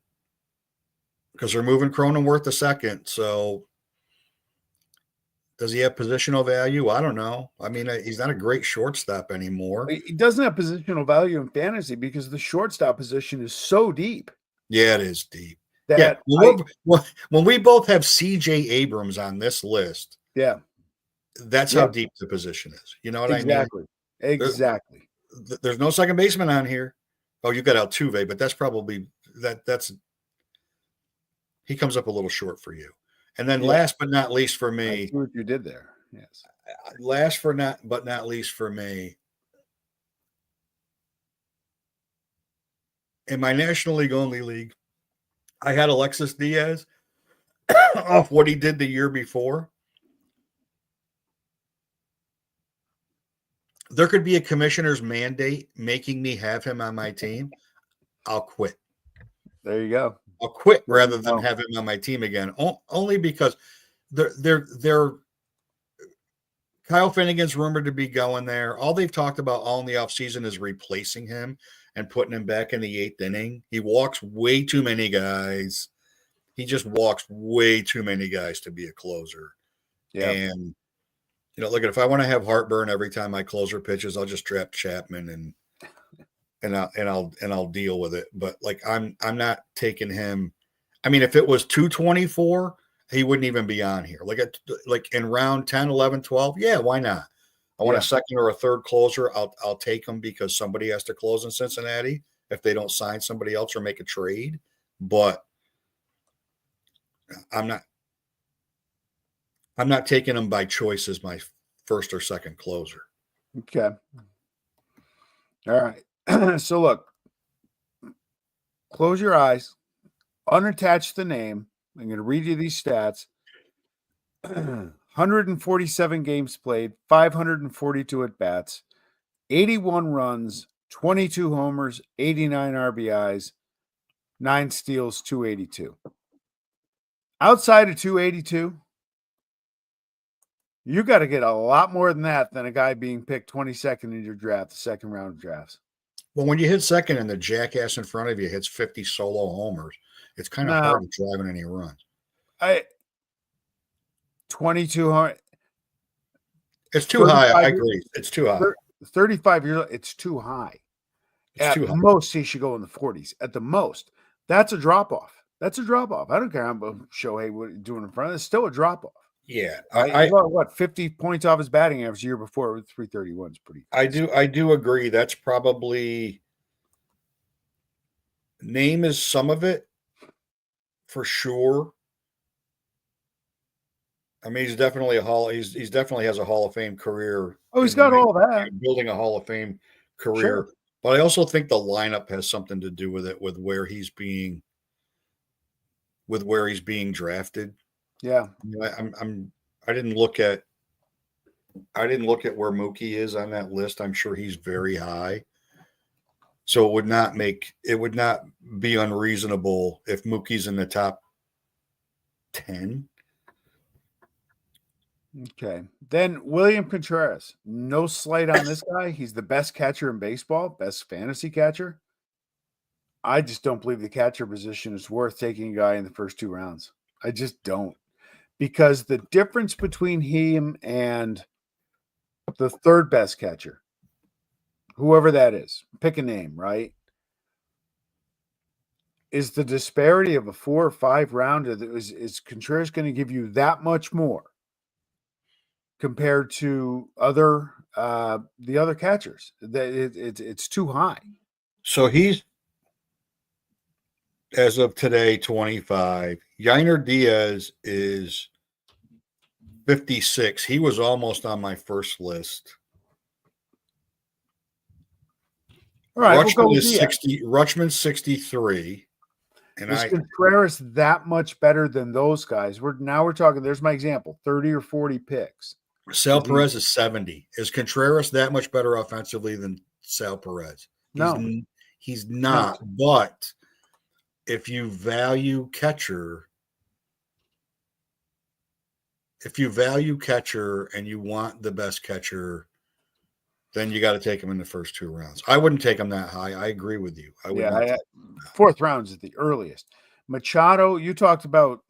[SPEAKER 2] because they're moving Cronenworth a second. So does he have positional value? I don't know. I mean, he's not a great shortstop anymore.
[SPEAKER 1] He doesn't have positional value in fantasy because the shortstop position is so deep.
[SPEAKER 2] Yeah, it is deep. Yeah, when we both have C.J. Abrams on this list,
[SPEAKER 1] yeah,
[SPEAKER 2] that's how deep the position is. You know what I mean?
[SPEAKER 1] Exactly.
[SPEAKER 2] There's no second baseman on here. Oh, you got Altuve, but that's probably that's he comes up a little short for you. And then last but not least for me,
[SPEAKER 1] I see what you did there. Yes.
[SPEAKER 2] Last but not least for me, in my National League only league, I had Alexis Diaz off what he did the year before. There could be a commissioner's mandate making me have him on my team. I'll quit.
[SPEAKER 1] There you go.
[SPEAKER 2] I'll quit rather than have him on my team again. Only because they're Kyle Finnegan's rumored to be going there. All they've talked about all in the offseason is replacing him and putting him back in the 8th inning. He walks way too many guys. He just walks way too many guys to be a closer. Yeah. And look, if I want to have heartburn every time my closer pitches, I'll just draft Chapman and I'll deal with it. But like I'm not taking him. I mean, if it was 224, he wouldn't even be on here. Like in round 10, 11, 12, yeah, why not? I want a second or a third closer. I'll take him because somebody has to close in Cincinnati if they don't sign somebody else or make a trade. But I'm not taking him by choice as my first or second closer.
[SPEAKER 1] Okay. All right. So look, close your eyes, unattach the name. I'm going to read you these stats. 147 games played, 542 at bats, 81 runs, 22 homers, 89 RBIs, 9 steals, 282. Outside of 282, you got to get a lot more than that than a guy being picked 22nd in your draft, the second round of drafts.
[SPEAKER 2] Well, when you hit second and the jackass in front of you hits 50 solo homers, it's kind of hard to drive in any runs.
[SPEAKER 1] 2,200.
[SPEAKER 2] It's too high. I agree. It's too high.
[SPEAKER 1] 35 years old, it's too high. At the most, he should go in the 40s. At the most, that's a drop off. That's a drop off. I don't care how Shohei what he's doing in front. It's still a drop off.
[SPEAKER 2] Yeah,
[SPEAKER 1] I what 50 points off his batting average the year before with 331 is pretty.
[SPEAKER 2] I do agree. That's probably name is some of it for sure. I mean, he's definitely he's definitely has a Hall of Fame career.
[SPEAKER 1] Oh, he's got all that.
[SPEAKER 2] Building a Hall of Fame career.
[SPEAKER 1] Sure.
[SPEAKER 2] But I also think the lineup has something to do with it, with where he's being drafted.
[SPEAKER 1] Yeah.
[SPEAKER 2] I didn't look at where Mookie is on that list. I'm sure he's very high. So it would not be unreasonable if Mookie's in the top 10.
[SPEAKER 1] Okay. Then William Contreras. No slight on this guy. He's the best catcher in baseball, best fantasy catcher. I just don't believe the catcher position is worth taking a guy in the first 2 rounds. I just don't. Because the difference between him and the third best catcher, whoever that is, pick a name, right? Is the disparity of a 4 or 5 rounder. Is Contreras going to give you that much more compared to the other catchers? It's too high.
[SPEAKER 2] So he's, as of today, 25. Yainer Diaz is 56. He was almost on my first list.
[SPEAKER 1] All right,
[SPEAKER 2] Rutschman is 60. Rutschman's 63. And
[SPEAKER 1] is Contreras that much better than those guys? We're talking. There's my example: 30 or 40 picks.
[SPEAKER 2] Sal Perez is 70. Is Contreras that much better offensively than Sal Perez?
[SPEAKER 1] No,
[SPEAKER 2] He's not. But if you value catcher, and you want the best catcher, then you got to take him in the first 2 rounds. I wouldn't take him that high. I agree with you. I would not.
[SPEAKER 1] Fourth round is the earliest. Machado, you talked about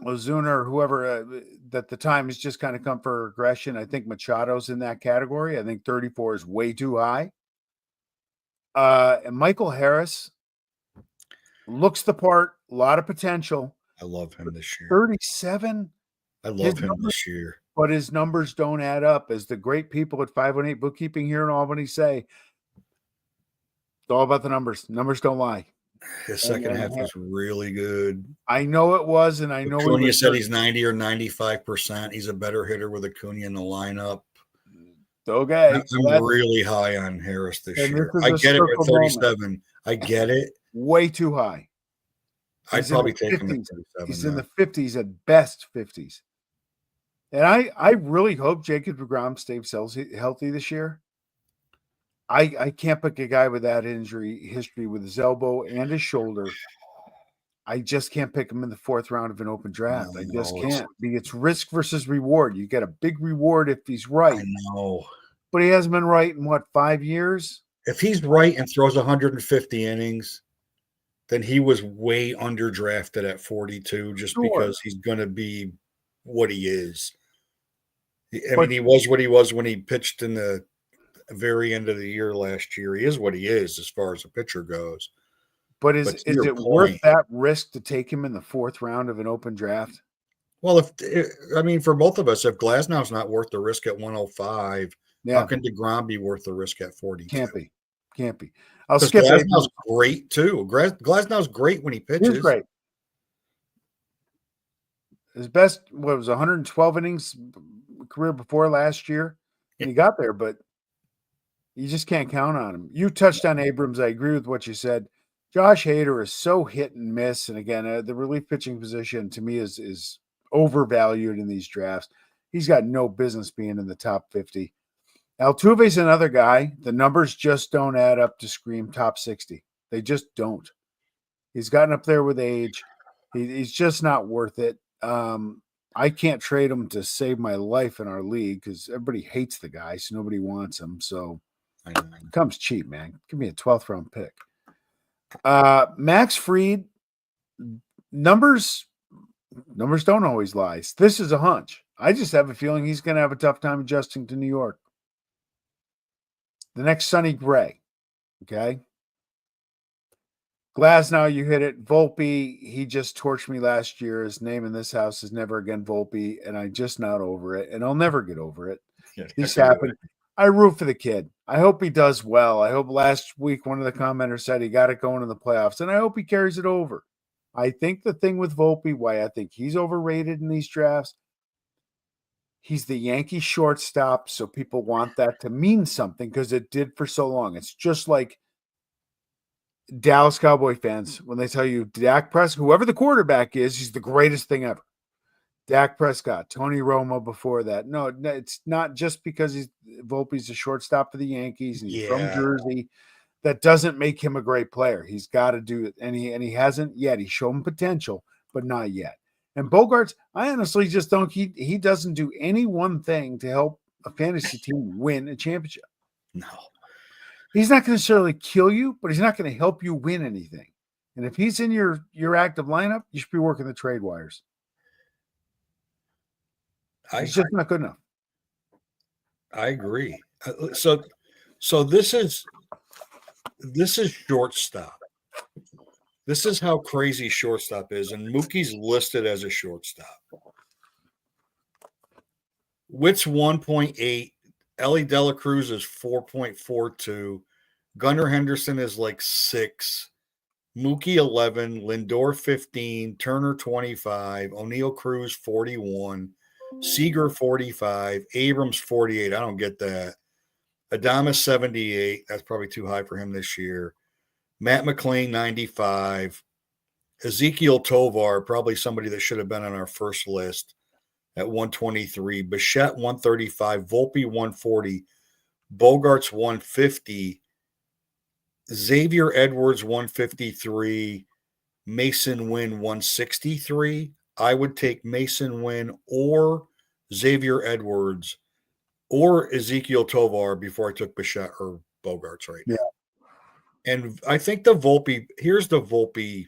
[SPEAKER 1] Ozuna or whoever that the time has just kind of come for regression. I think Machado's in that category. I think 34 is way too high. And Michael Harris looks the part, a lot of potential.
[SPEAKER 2] I love him this year.
[SPEAKER 1] 37.
[SPEAKER 2] I love him this year.
[SPEAKER 1] But his numbers don't add up. As the great people at 518 Bookkeeping here in Albany say, it's all about the numbers. Numbers don't lie.
[SPEAKER 2] His second half was really good.
[SPEAKER 1] I know it was, and I know
[SPEAKER 2] Acuna said he's 90 or 95%. He's a better hitter with Acuna in the lineup.
[SPEAKER 1] Okay.
[SPEAKER 2] I'm really high on Harris this year. I get it at 37. Moment. I get it.
[SPEAKER 1] Way too high.
[SPEAKER 2] I'd probably take him at 37.
[SPEAKER 1] He's in the 50s at best 50s. And I really hope Jacob deGrom stays healthy this year. I can't pick a guy with that injury history with his elbow and his shoulder. I just can't pick him in the 4th round of an open draft. I just can't. It's risk versus reward. You get a big reward if he's right.
[SPEAKER 2] I know.
[SPEAKER 1] But he hasn't been right in, 5 years?
[SPEAKER 2] If he's right and throws 150 innings, then he was way underdrafted at 42 just because he's going to be what he is. I mean, he was what he was when he pitched in the very end of the year last year. He is what he is as far as a pitcher goes.
[SPEAKER 1] But is it worth that risk to take him in the 4th round of an open draft?
[SPEAKER 2] Well, for both of us, if Glasnow's not worth the risk at 105, how can DeGrom be worth the risk at 42?
[SPEAKER 1] Can't be. I'll skip it.
[SPEAKER 2] Glasnow's great too. Glasnow's great when he pitches.
[SPEAKER 1] He's great. His best was 112 innings career before last year, and he got there, but you just can't count on him. You touched on Abrams. I agree with what you said. Josh Hader is so hit and miss, and again, the relief pitching position to me is overvalued in these drafts. He's got no business being in the top 50. Altuve's another guy. The numbers just don't add up to scream top 60. They just don't. He's gotten up there with age. He's just not worth it. I can't trade him to save my life in our league because everybody hates the guy, so nobody wants him. So it comes cheap, man. Give me a 12th round pick. Max Fried, numbers don't always lie. This is a hunch. I just have a feeling he's going to have a tough time adjusting to New York. The next Sonny Gray, okay? Glasnow, you hit it. Volpe, he just torched me last year. His name in this house is never again Volpe, and I'm just not over it, and I'll never get over it. This happened. I root for the kid. I hope he does well. I hope last week one of the commenters said he got it going in the playoffs, and I hope he carries it over. I think the thing with Volpe, why I think he's overrated in these drafts, he's the Yankee shortstop, so people want that to mean something because it did for so long. It's just like Dallas Cowboy fans when they tell you Dak Prescott, whoever the quarterback is, he's the greatest thing ever. Dak Prescott, Tony Romo before that. No, it's not just because Volpe's a shortstop for the Yankees and he's from Jersey. That doesn't make him a great player. He's got to do it, and he hasn't yet. He's shown potential, but not yet. And Bogaerts, I honestly just don't. He doesn't do any one thing to help a fantasy team win a championship.
[SPEAKER 2] No,
[SPEAKER 1] he's not going to necessarily kill you, but he's not going to help you win anything. And if he's in your active lineup, you should be working the trade wires. He's just not good enough.
[SPEAKER 2] I agree. So this is shortstop. This is how crazy shortstop is, and Mookie's listed as a shortstop. Witt's 1.8. Ellie Dela Cruz is 4.42. Gunnar Henderson is like 6. Mookie 11. Lindor 15. Turner 25. O'Neill Cruz 41. Seager 45. Abrams 48. I don't get that. Adames 78. That's probably too high for him this year. Matt McLean 95. Ezekiel Tovar, probably somebody that should have been on our first list at 123. Bichette 135. Volpe 140. Bogaerts 150. Xavier Edwards 153, Mason Wynn 163. I would take Mason Wynn or Xavier Edwards or Ezekiel Tovar before I took Bichette or Bogarts right now.
[SPEAKER 1] Yeah.
[SPEAKER 2] And I think here's the Volpe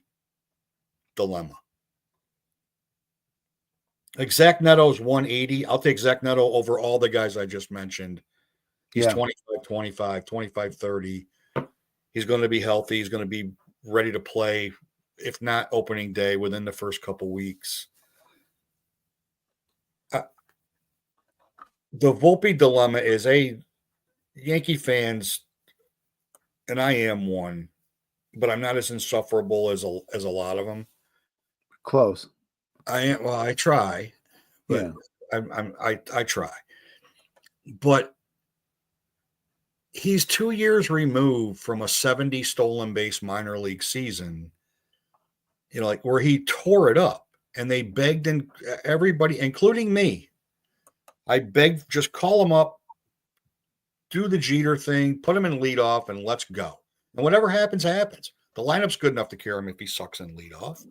[SPEAKER 2] dilemma. Like Zach Neto's 180. I'll take Zach Neto over all the guys I just mentioned. He's 25, 25, 25, 30. He's going to be healthy. He's going to be ready to play, if not opening day, within the first couple weeks. The Volpe dilemma is Yankee fans, and I am one, but I'm not as insufferable as a lot of them.
[SPEAKER 1] Close.
[SPEAKER 2] I try, but I try. But he's 2 years removed from a 70 stolen base minor league season, like where he tore it up, and they begged, and everybody, including me, I begged, just call him up, do the Jeter thing, put him in leadoff, and let's go. And whatever happens, happens. The lineup's good enough to carry him if he sucks in leadoff.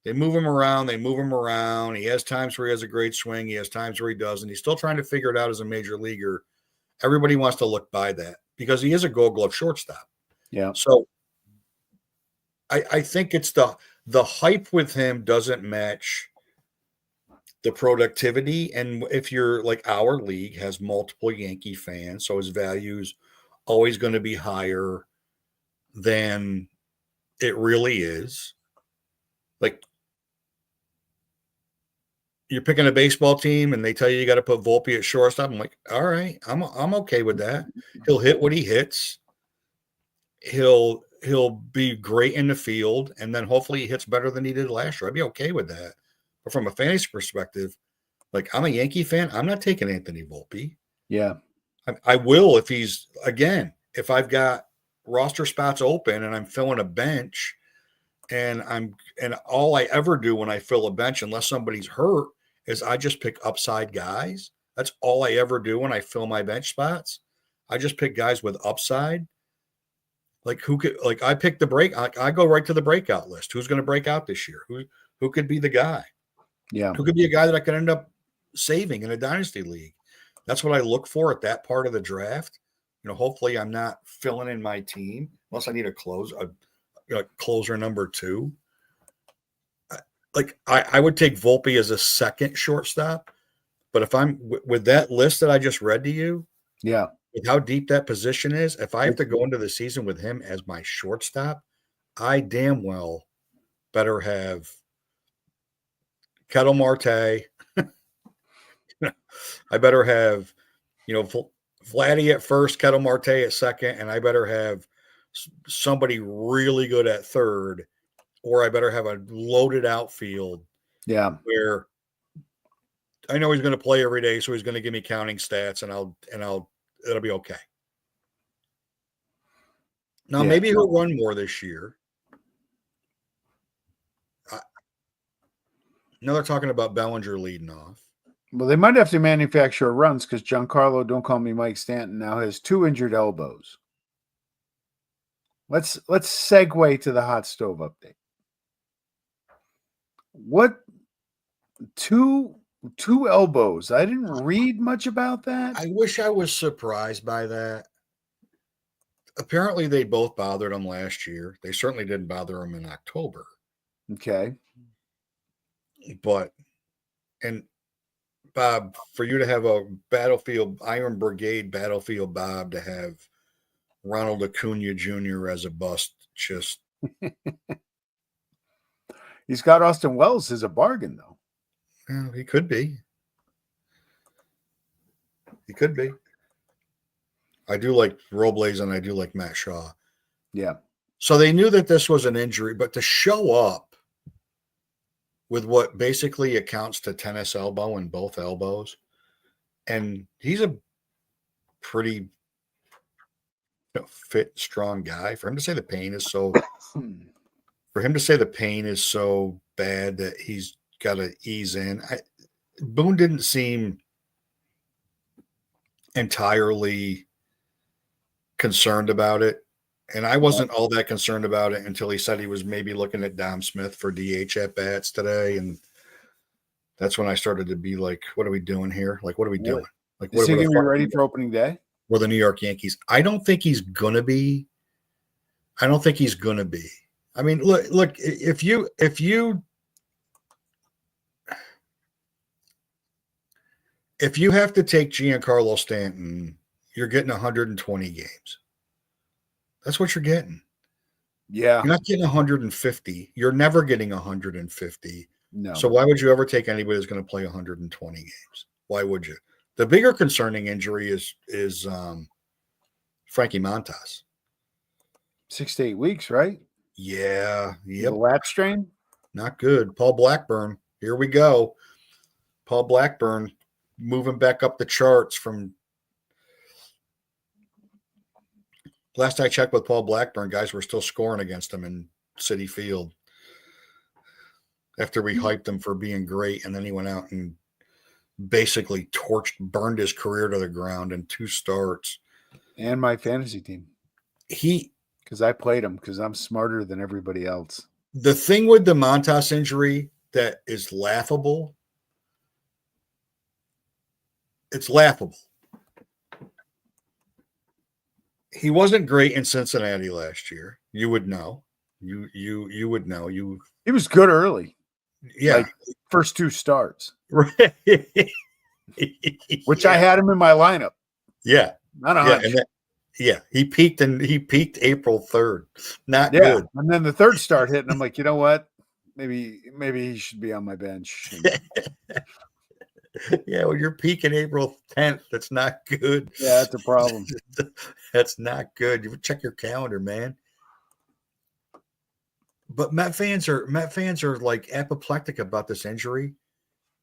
[SPEAKER 2] They move him around. He has times where he has a great swing. He has times where he doesn't. He's still trying to figure it out as a major leaguer. Everybody wants to look by that because he is a Gold Glove shortstop.
[SPEAKER 1] Yeah.
[SPEAKER 2] So I think it's the hype with him doesn't match the productivity. And if you're like our league has multiple Yankee fans, so his value's always going to be higher than it really is. Like, you're picking a baseball team and they tell you got to put Volpe at shortstop. I'm like, all right, I'm okay with that. He'll hit what he hits. He'll be great in the field, and then hopefully he hits better than he did last year. I'd be okay with that. But from a fantasy perspective, like, I'm a Yankee fan. I'm not taking Anthony Volpe.
[SPEAKER 1] Yeah.
[SPEAKER 2] I will if I've got roster spots open and I'm filling a bench, and all I ever do when I fill a bench, unless somebody's hurt, is I just pick upside guys. That's all I ever do when I fill my bench spots. I just pick guys with upside. Like, I pick I go right to the breakout list. Who's going to break out this year? Who could be the guy?
[SPEAKER 1] Yeah.
[SPEAKER 2] Who could be a guy that I could end up saving in a dynasty league? That's what I look for at that part of the draft. Hopefully I'm not filling in my team unless I need a closer number 2. I would take Volpe as a second shortstop, but if I'm with that list that I just read to you,
[SPEAKER 1] yeah,
[SPEAKER 2] with how deep that position is, if I have to go into the season with him as my shortstop, I damn well better have Kettle Marte. I better have, Vladdy at first, Kettle Marte at second, and I better have somebody really good at third, or I better have a loaded outfield.
[SPEAKER 1] Yeah.
[SPEAKER 2] Where I know he's going to play every day, so he's going to give me counting stats, and it'll be okay. Now, maybe he'll run more this year. Now they're talking about Bellinger leading off.
[SPEAKER 1] Well, they might have to manufacture runs because Giancarlo, don't call me Mike Stanton, now has 2 injured elbows. Let's segue to the hot stove update. What 2 elbows? I didn't read much about that.
[SPEAKER 2] I wish I was surprised by that. Apparently, they both bothered him last year. They certainly didn't bother him in October.
[SPEAKER 1] Okay.
[SPEAKER 2] But, and Bob, for you to have a Iron Brigade Battlefield Bob to have Ronald Acuna Jr. as a bust, just.
[SPEAKER 1] He's got Austin Wells as a bargain, though.
[SPEAKER 2] Well, he could be. I do like Robles and I do like Matt Shaw.
[SPEAKER 1] Yeah.
[SPEAKER 2] So they knew that this was an injury, but to show up with what basically accounts to tennis elbow in both elbows, and he's a pretty fit, strong guy. For him to say the pain is so bad that he's got to ease in. Boone didn't seem entirely concerned about it. And I wasn't all that concerned about it until he said he was maybe looking at Dom Smith for DH at bats today. And that's when I started to be like, what are we doing here? Like, what are we doing? Like,
[SPEAKER 1] Is
[SPEAKER 2] what
[SPEAKER 1] he
[SPEAKER 2] the
[SPEAKER 1] going to be
[SPEAKER 2] fuck
[SPEAKER 1] ready for opening day?
[SPEAKER 2] were the New York Yankees? I don't think he's going to be. I don't think he's going to be. I mean, look, if you have to take Giancarlo Stanton, you're getting 120 games. That's what you're getting.
[SPEAKER 1] Yeah.
[SPEAKER 2] You're not getting 150. You're never getting 150.
[SPEAKER 1] No.
[SPEAKER 2] So why would you ever take anybody who's going to play 120 games? Why would you? The bigger concerning injury is Frankie Montas.
[SPEAKER 1] 6 to 8 weeks, right?
[SPEAKER 2] Yeah. Yep.
[SPEAKER 1] The lat strain?
[SPEAKER 2] Not good. Paul Blackburn. Here we go. Paul Blackburn moving back up the charts from last I checked with Paul Blackburn, guys were still scoring against him in Citi Field after we hyped him for being great. And then he went out and basically burned his career to the ground in 2 starts.
[SPEAKER 1] And my fantasy team. Because I played him because I'm smarter than everybody else.
[SPEAKER 2] The thing with the Montas injury that is laughable, it's laughable. He wasn't great in Cincinnati last year. You would know. You would know.
[SPEAKER 1] He was good early.
[SPEAKER 2] Yeah.
[SPEAKER 1] Like first 2 starts.
[SPEAKER 2] Right.
[SPEAKER 1] Which I had him in my lineup.
[SPEAKER 2] Yeah.
[SPEAKER 1] Not a hunch.
[SPEAKER 2] He peaked April 3rd. Not good.
[SPEAKER 1] And then the 3rd start hit, and I'm like, you know what? Maybe he should be on my bench.
[SPEAKER 2] Yeah, when you're peaking April 10th, that's not good.
[SPEAKER 1] Yeah, that's a problem.
[SPEAKER 2] That's not good. You check your calendar, man. But Met fans are like apoplectic about this injury,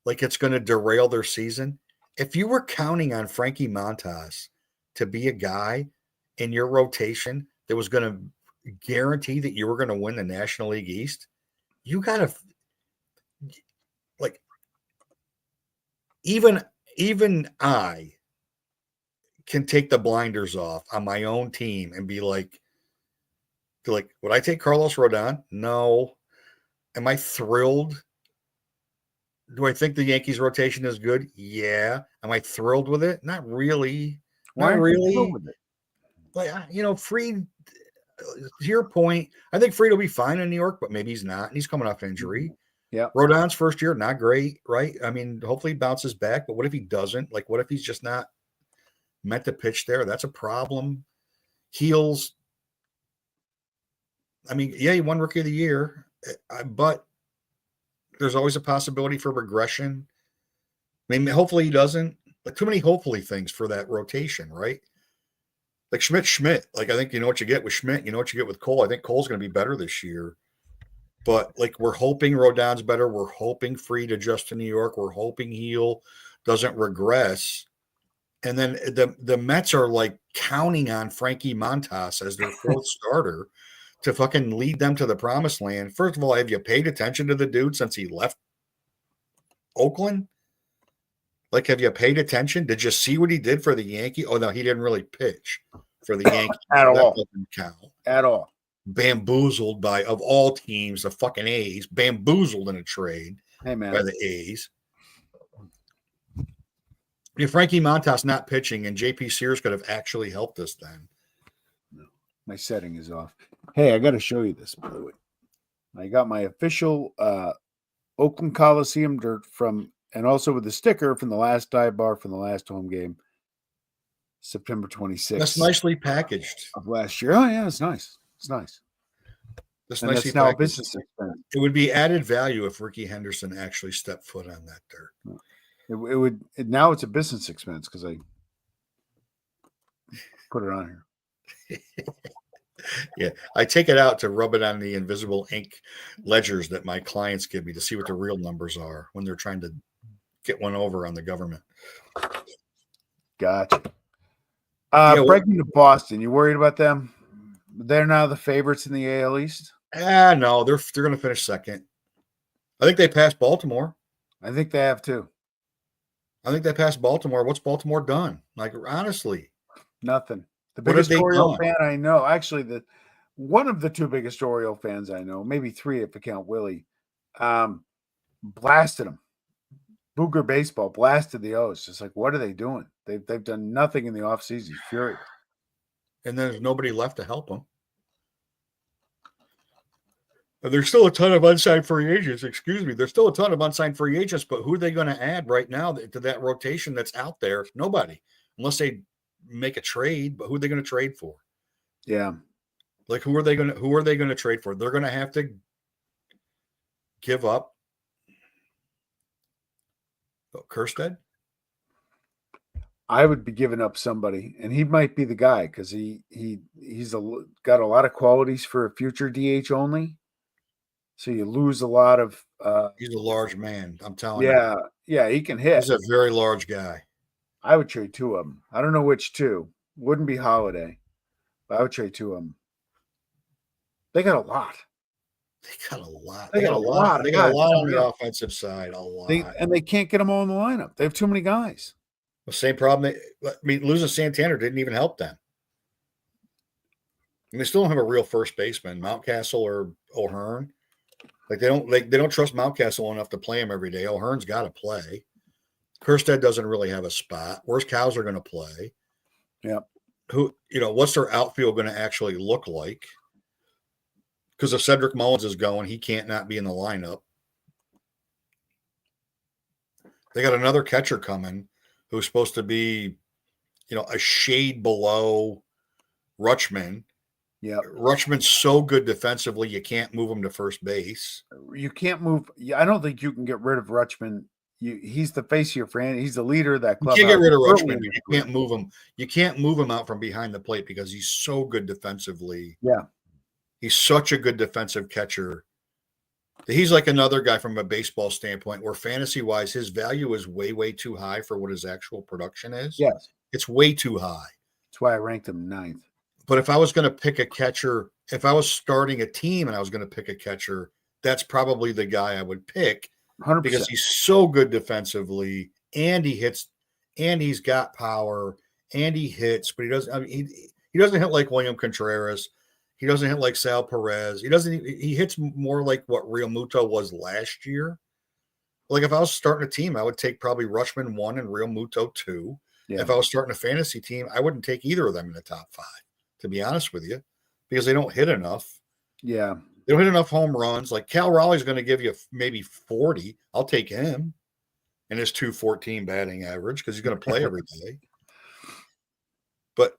[SPEAKER 2] like it's going to derail their season. If you were counting on Frankie Montas to be a guy in your rotation that was going to guarantee that you were going to win the National League East, you got to like even I can take the blinders off on my own team and be like, would I take Carlos Rodon? No. Am I thrilled? Do I think the Yankees rotation is good? Yeah. Am I thrilled with it? Not really.
[SPEAKER 1] Why
[SPEAKER 2] Not really.
[SPEAKER 1] with it?
[SPEAKER 2] Like, Fried, to your point, I think Fried will be fine in New York, but maybe he's not. And he's coming off injury.
[SPEAKER 1] Yeah.
[SPEAKER 2] Rodon's first year, not great, right? I mean, hopefully he bounces back, but what if he doesn't? Like, what if he's just not meant to pitch there? That's a problem. Heels. I mean, yeah, he won Rookie of the Year, but there's always a possibility for regression. I mean, hopefully he doesn't. Like, too many hopefully things for that rotation, right? Like Schmidt. Like, I think you know what you get with Schmidt. You know what you get with Cole. I think Cole's going to be better this year. But, like, we're hoping Rodon's better. We're hoping Fried adjusts to New York. We're hoping Heel doesn't regress. And then the Mets are, like, counting on Frankie Montas as their 4th starter to fucking lead them to the promised land. First of all, have you paid attention to the dude since he left Oakland? Like, have you paid attention? Did you see what he did for the Yankees? Oh, no, he didn't really pitch for the Yankees.
[SPEAKER 1] At all.
[SPEAKER 2] Doesn't count.
[SPEAKER 1] At all.
[SPEAKER 2] Bamboozled by, of all teams, the fucking A's. Bamboozled in a trade
[SPEAKER 1] by
[SPEAKER 2] the A's. If Frankie Montas not pitching and JP Sears could have actually helped us then.
[SPEAKER 1] No, my setting is off. Hey, I got to show you this, by the way. I got my official Oakland Coliseum dirt and also with the sticker from the last dive bar from the last home game, September 26th.
[SPEAKER 2] That's nicely packaged.
[SPEAKER 1] Of last year. Oh, yeah, it's nice. It's nice.
[SPEAKER 2] That's
[SPEAKER 1] and
[SPEAKER 2] nicely
[SPEAKER 1] it's now a
[SPEAKER 2] packaged.
[SPEAKER 1] business expense.
[SPEAKER 2] It would be added value if Ricky Henderson actually stepped foot on that dirt.
[SPEAKER 1] Now it's a business expense because I put it on here.
[SPEAKER 2] Yeah, I take it out to rub it on the invisible ink ledgers that my clients give me to see what the real numbers are when they're trying to get one over on the government.
[SPEAKER 1] Gotcha. Breaking to Boston, you worried about them? They're now the favorites in the AL East?
[SPEAKER 2] No, they're going to finish second. I think they passed Baltimore.
[SPEAKER 1] I think they have too.
[SPEAKER 2] I think they passed Baltimore. What's Baltimore done? Like, honestly.
[SPEAKER 1] Nothing. The
[SPEAKER 2] What have
[SPEAKER 1] biggest
[SPEAKER 2] they
[SPEAKER 1] Oriole
[SPEAKER 2] done?
[SPEAKER 1] fan I know, actually, one of the two biggest Oriole fans I know, maybe three if I count Willie, blasted him. Booger Baseball blasted the O's. Just like, what are they doing? They've done nothing in the offseason. He's furious.
[SPEAKER 2] And there's nobody left to help them. There's still a ton of unsigned free agents. Excuse me. There's still a ton of unsigned free agents, but who are they going to add right now to that rotation that's out there? Nobody, unless they make a trade. But who are they going to trade for?
[SPEAKER 1] Yeah.
[SPEAKER 2] Like who are they going to trade for? They're going to have to give up Kerstead.
[SPEAKER 1] I would be giving up somebody, and he might be the guy because he's got a lot of qualities for a future DH only. So you lose a lot of.
[SPEAKER 2] He's a large man. I'm telling you.
[SPEAKER 1] Yeah, he can hit.
[SPEAKER 2] He's a very large guy.
[SPEAKER 1] I would trade two of them. I don't know which two. Wouldn't be Holiday, but I would trade two of them. They got a lot.
[SPEAKER 2] They got a lot.
[SPEAKER 1] They got a lot.
[SPEAKER 2] They got a lot on the offensive side. A lot.
[SPEAKER 1] They can't get them all in the lineup. They have too many guys.
[SPEAKER 2] The same problem. Losing Santander didn't even help them. And they still don't have a real first baseman, Mountcastle or O'Hearn. Like they don't trust Mountcastle enough to play him every day. O'Hearn's got to play. Kerstead doesn't really have a spot. Where's Cowser going to play?
[SPEAKER 1] Yep.
[SPEAKER 2] What's their outfield going to actually look like? Because if Cedric Mullins is going, he can't not be in the lineup. They got another catcher coming who's supposed to be, a shade below Rutschman.
[SPEAKER 1] Yeah,
[SPEAKER 2] Rutschman's so good defensively, you can't move him to first base.
[SPEAKER 1] You can't move. I don't think you can get rid of Rutschman. He's the face of your franchise. He's the leader of that club.
[SPEAKER 2] You can't get rid of Rutschman. You can't move him. You can't move him out from behind the plate because he's so good defensively.
[SPEAKER 1] Yeah,
[SPEAKER 2] he's such a good defensive catcher. He's like another guy from a baseball standpoint where fantasy-wise, his value is way, way too high for what his actual production is.
[SPEAKER 1] Yes.
[SPEAKER 2] It's way too high.
[SPEAKER 1] That's why I ranked him 9th.
[SPEAKER 2] But if I was going to pick a catcher, if I was starting a team and I was going to pick a catcher, that's probably the guy I would pick
[SPEAKER 1] 100%.
[SPEAKER 2] Because he's so good defensively and he hits and he's got power and he hits, but he doesn't hit like William Contreras. He doesn't hit like Sal Perez. He hits more like what Real Muto was last year. Like if I was starting a team, I would take probably Rutschman 1 and Real Muto 2. Yeah. If I was starting a fantasy team, I wouldn't take either of them in the top 5, to be honest with you, because they don't hit enough.
[SPEAKER 1] Yeah.
[SPEAKER 2] They don't hit enough home runs. Like Cal Raleigh's going to give you maybe 40. I'll take him and his 214 batting average because he's going to play every day. But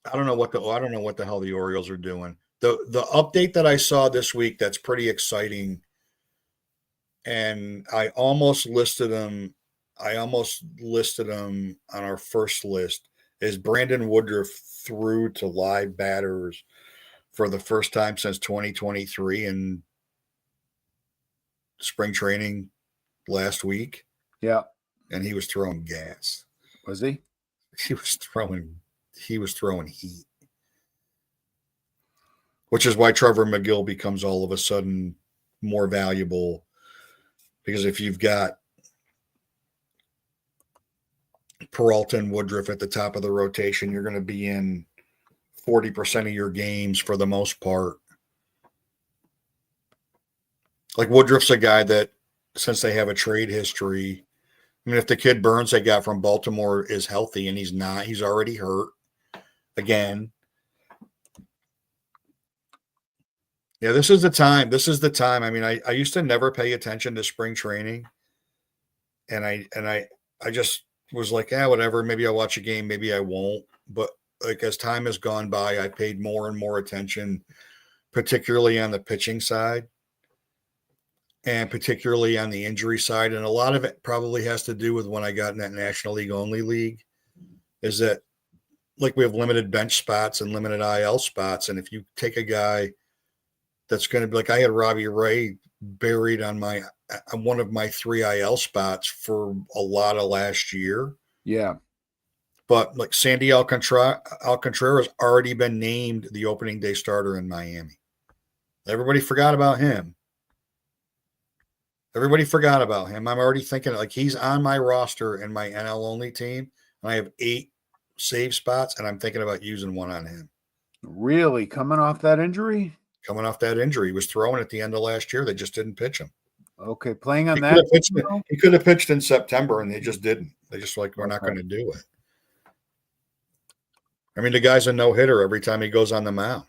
[SPEAKER 2] I don't know what the hell the Orioles are doing. The update that I saw this week that's pretty exciting, and I almost listed them on our first list, is Brandon Woodruff threw to live batters for the first time since 2023 in spring training last week.
[SPEAKER 1] Yeah.
[SPEAKER 2] And he was throwing gas.
[SPEAKER 1] Was he?
[SPEAKER 2] He was throwing heat. Which is why Trevor McGill becomes all of a sudden more valuable. Because if you've got Peralta and Woodruff at the top of the rotation, you're going to be in 40% of your games for the most part. Like Woodruff's a guy that, since they have a trade history, I mean, if the kid Burns they got from Baltimore is healthy and he's not, he's already hurt again. Yeah, this is the time. I mean, I used to never pay attention to spring training. And I just was like, whatever, maybe I'll watch a game, maybe I won't. But like as time has gone by, I paid more and more attention, particularly on the pitching side and particularly on the injury side. And a lot of it probably has to do with when I got in that National League only league, is that like we have limited bench spots and limited IL spots. And if you take a guy that's going to be like, I had Robbie Ray buried on one of my 3 IL spots for a lot of last year.
[SPEAKER 1] Yeah.
[SPEAKER 2] But like Sandy Alcantara's already been named the opening day starter in Miami. Everybody forgot about him. I'm already thinking like he's on my roster in my NL only team. And I have 8 save spots, and I'm thinking about using one on him.
[SPEAKER 1] Really? Coming off that injury?
[SPEAKER 2] Coming off that injury, he was throwing at the end of last year. They just didn't pitch him.
[SPEAKER 1] Okay, playing on
[SPEAKER 2] He
[SPEAKER 1] that.
[SPEAKER 2] could have pitched in September, and they just didn't. They just like, we're not going to do it. I mean, the guy's a no-hitter every time he goes on the mound.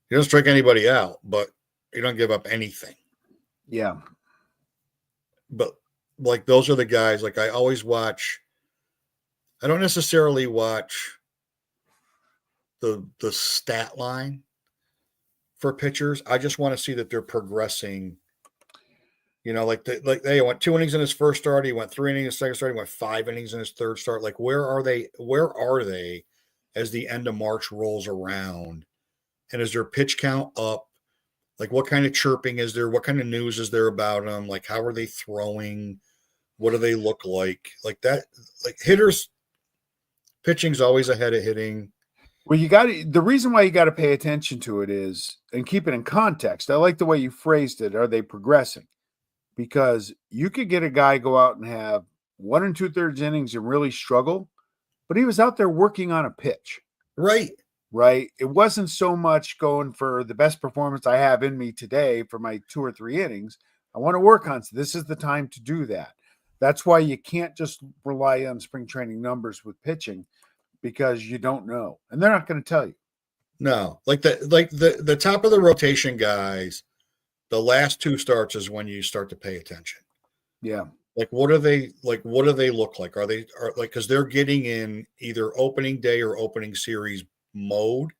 [SPEAKER 2] He doesn't strike anybody out, but he don't give up anything.
[SPEAKER 1] Yeah.
[SPEAKER 2] But like, those are the guys. Like, I always watch. I don't necessarily watch the stat line for pitchers. I just want to see that they're progressing. You know, like they went 2 innings in his first start. He went 3 innings in his second start. He went 5 innings in his third start. Like, where are they? Where are they as the end of March rolls around? And is their pitch count up? Like, what kind of chirping is there? What kind of news is there about them? Like, how are they throwing? What do they look like? Like that. Like, hitters, pitching's always ahead of hitting.
[SPEAKER 1] Well, the reason why you got to pay attention to it is, and keep it in context. I like the way you phrased it. Are they progressing? Because you could get a guy go out and have 1 2/3 innings and really struggle, but he was out there working on a pitch.
[SPEAKER 2] Right.
[SPEAKER 1] It wasn't so much going for the best performance I have in me today for my 2 or 3 innings. I want to work on. So this is the time to do that. That's why you can't just rely on spring training numbers with pitching, because you don't know, and they're not going to tell you.
[SPEAKER 2] No, like the top of the rotation guys, the last 2 starts is when you start to pay attention.
[SPEAKER 1] Yeah.
[SPEAKER 2] Like, what do they look like? Are because they're getting in either opening day or opening series mode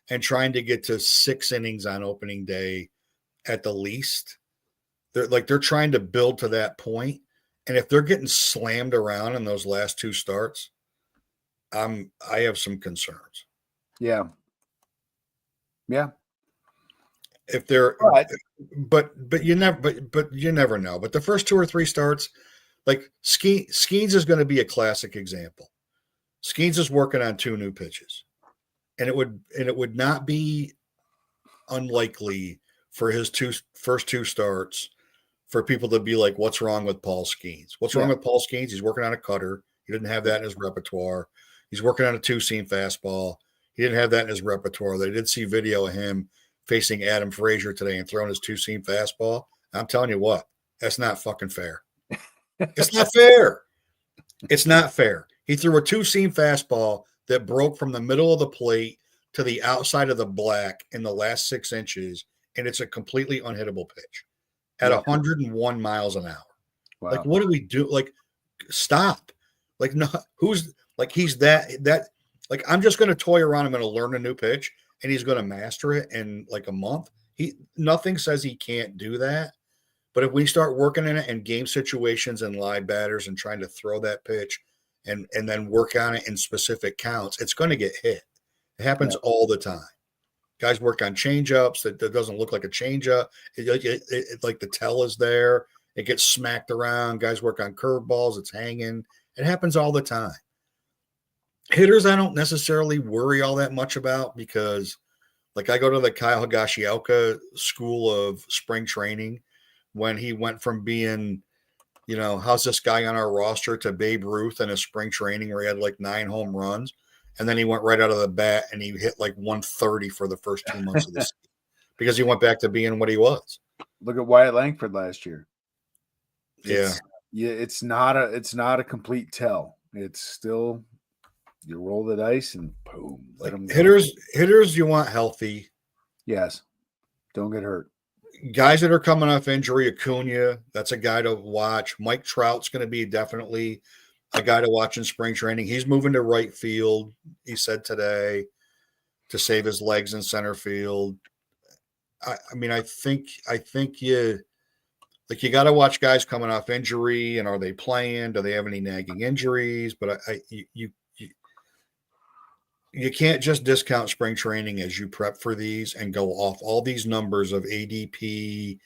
[SPEAKER 2] and trying to get to 6 innings on opening day at the least. They're trying to build to that point. And if they're getting slammed around in those last 2 starts, I have some concerns.
[SPEAKER 1] Yeah. Yeah.
[SPEAKER 2] If they're, but you never know. But the first 2 or 3 starts, like Skeens is going to be a classic example. Skeens is working on 2 new pitches, and it would not be unlikely for his first 2 starts for people to be like, "What's wrong with Paul Skeens? What's wrong with Paul Skeens? He's working on a cutter. He didn't have that in his repertoire. He's working on a 2-seam fastball. He didn't have that in his repertoire." They did see video of him facing Adam Frazier today and throwing his 2-seam fastball. I'm telling you what, that's not fucking fair. It's not fair. It's not fair. He threw a 2-seam fastball that broke from the middle of the plate to the outside of the black in the last 6 inches, and it's a completely unhittable pitch at 101 miles an hour. Wow. Like, what do we do? Like, stop. Like, no, who's like, he's that like, I'm just going to toy around. I'm going to learn a new pitch, and he's going to master it in like a month. Nothing says he can't do that. But if we start working in it in game situations and live batters and trying to throw that pitch and then work on it in specific counts, it's going to get hit. It happens all the time. Guys work on changeups that doesn't look like a changeup. It like the tell is there. It gets smacked around. Guys work on curveballs. It's hanging. It happens all the time. Hitters, I don't necessarily worry all that much about, because like, I go to the Kyle Higashioka school of spring training when he went from being, you know, how's this guy on our roster, to Babe Ruth in a spring training where he had like 9 home runs. And then he went right out of the bat and he hit like 130 for the first 2 months of the season because he went back to being what he was.
[SPEAKER 1] Look at Wyatt Langford last year.
[SPEAKER 2] It's
[SPEAKER 1] not a complete tell. It's still, you roll the dice and boom.
[SPEAKER 2] Let them go. Hitters you want healthy.
[SPEAKER 1] Yes. Don't get hurt.
[SPEAKER 2] Guys that are coming off injury, Acuna, that's a guy to watch. Mike Trout's going to be definitely a guy to watch in spring training. He's moving to right field, he said today, to save his legs in center field. I mean, I think you got to watch guys coming off injury, and are they playing? Do they have any nagging injuries? But you can't just discount spring training as you prep for these and go off all these numbers of ADP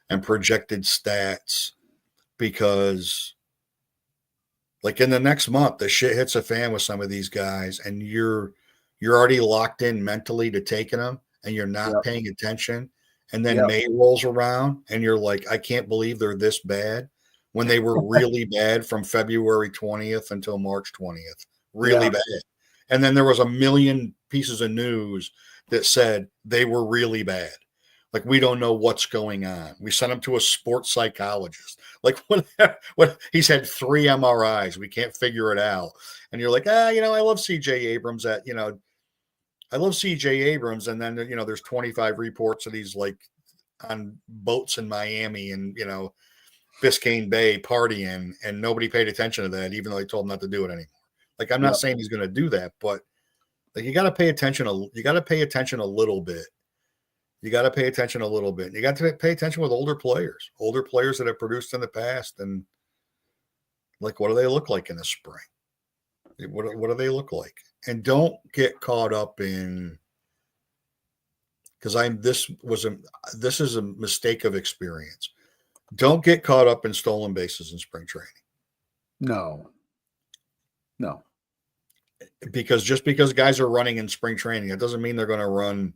[SPEAKER 2] and projected stats, because like in the next month, the shit hits a fan with some of these guys, and you're already locked in mentally to taking them, and you're not paying attention. And then May rolls around and you're like, I can't believe they're this bad, when they were really bad from February 20th until March 20th, really
[SPEAKER 1] Yeah.
[SPEAKER 2] bad. And then there was a million pieces of news that said they were really bad. Like, we don't know what's going on. We sent him to a sports psychologist. Like, what he's had 3 MRIs. We can't figure it out. And you're like, I love CJ Abrams I love CJ Abrams. And then, there's 25 reports that he's like on boats in Miami and, Biscayne Bay partying, and nobody paid attention to that, even though they told him not to do it anymore. Like, I'm not saying he's going to do that, but like, you got to pay attention. You got to pay attention a little bit. You got to pay attention a little bit. You got to pay attention with older players that have produced in the past. And like, what do they look like in the spring? What do they look like? And don't get caught up in, because this is a mistake of experience. Don't get caught up in stolen bases in spring training.
[SPEAKER 1] No.
[SPEAKER 2] Because just because guys are running in spring training, it doesn't mean they're going to run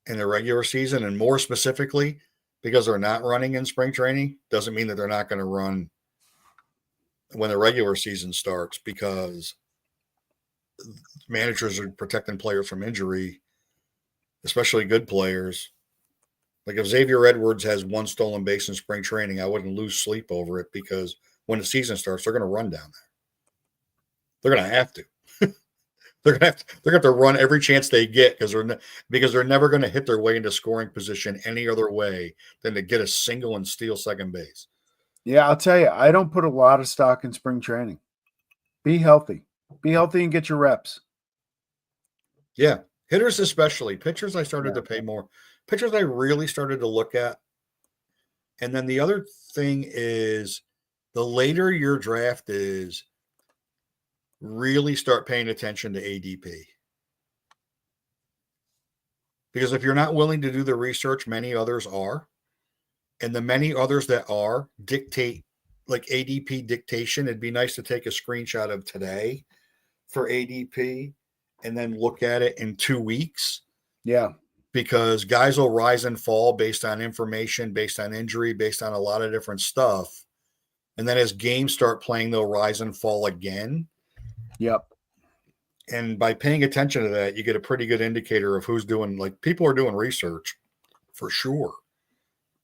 [SPEAKER 2] in the regular season. And more specifically, because they're not running in spring training, doesn't mean that they're not going to run when the regular season starts, because managers are protecting players from injury, especially good players. Like, if Xavier Edwards has 1 stolen base in spring training, I wouldn't lose sleep over it, because when the season starts, they're going to run down there. They're going to have to. They're going to have to run every chance they get, because they're never going to hit their way into scoring position any other way than to get a single and steal second base.
[SPEAKER 1] Yeah, I'll tell you, I don't put a lot of stock in spring training. Be healthy. Be healthy and get your reps.
[SPEAKER 2] Yeah, hitters especially. Pitchers I started to pay more. Pitchers I really started to look at. And then the other thing is, the later your draft is, really start paying attention to ADP. Because if you're not willing to do the research, many others are. And the many others that are dictate, like ADP dictation. It'd be nice to take a screenshot of today for ADP and then look at it in 2 weeks.
[SPEAKER 1] Yeah.
[SPEAKER 2] Because guys will rise and fall based on information, based on injury, based on a lot of different stuff. And then as games start playing, they'll rise and fall again.
[SPEAKER 1] Yep.
[SPEAKER 2] And by paying attention to that, you get a pretty good indicator of who's doing, like, people are doing research for sure.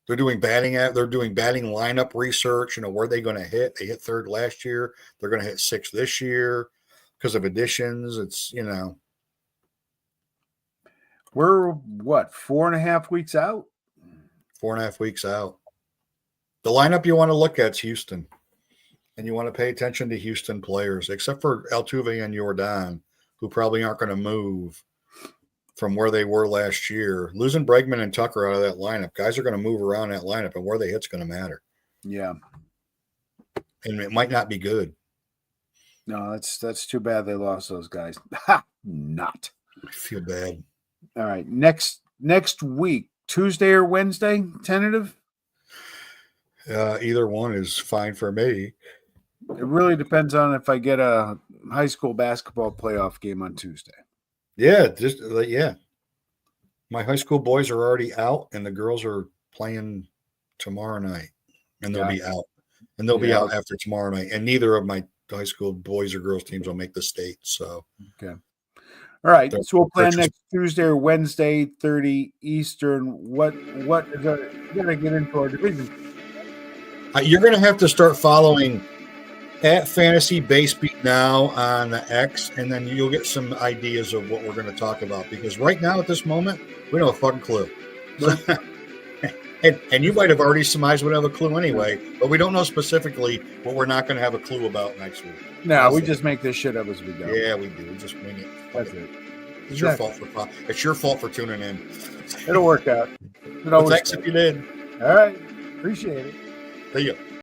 [SPEAKER 2] They're doing batting lineup research. Where are they going to hit? They hit 3rd last year. They're going to hit 6th this year because of additions. It's,
[SPEAKER 1] We're 4.5 weeks out?
[SPEAKER 2] 4.5 weeks out. The lineup you want to look at is Houston. And you want to pay attention to Houston players, except for Altuve and Yordan, who probably aren't going to move from where they were last year. Losing Bregman and Tucker out of that lineup, guys are going to move around that lineup, and where they hit's going to matter.
[SPEAKER 1] Yeah.
[SPEAKER 2] And it might not be good.
[SPEAKER 1] No, that's too bad they lost those guys. Ha! Not.
[SPEAKER 2] I feel bad.
[SPEAKER 1] All right. Next week, Tuesday or Wednesday, tentative?
[SPEAKER 2] Either one is fine for me.
[SPEAKER 1] It really depends on if I get a high school basketball playoff game on Tuesday.
[SPEAKER 2] Yeah, yeah. My high school boys are already out, and the girls are playing tomorrow night, and they'll be out. And they'll be out after tomorrow night. And neither of my high school boys or girls teams will make the state. So,
[SPEAKER 1] okay. All right. So we'll plan next Tuesday or Wednesday, 30 Eastern. What we're going to get into our division.
[SPEAKER 2] You're going to have to start following at Fantasy Base Beat now on the X, and then you'll get some ideas of what we're going to talk about. Because right now, at this moment, we don't have a fucking clue. and you might have already surmised we don't have a clue anyway, but we don't know specifically what we're not going to have a clue about next week.
[SPEAKER 1] No, we just make this shit up as we go.
[SPEAKER 2] Yeah, we do. We just wing it.
[SPEAKER 1] That's it.
[SPEAKER 2] It's your fault it's your fault for tuning in.
[SPEAKER 1] It'll work out.
[SPEAKER 2] Thanks if you did.
[SPEAKER 1] All right. Appreciate it.
[SPEAKER 2] See you.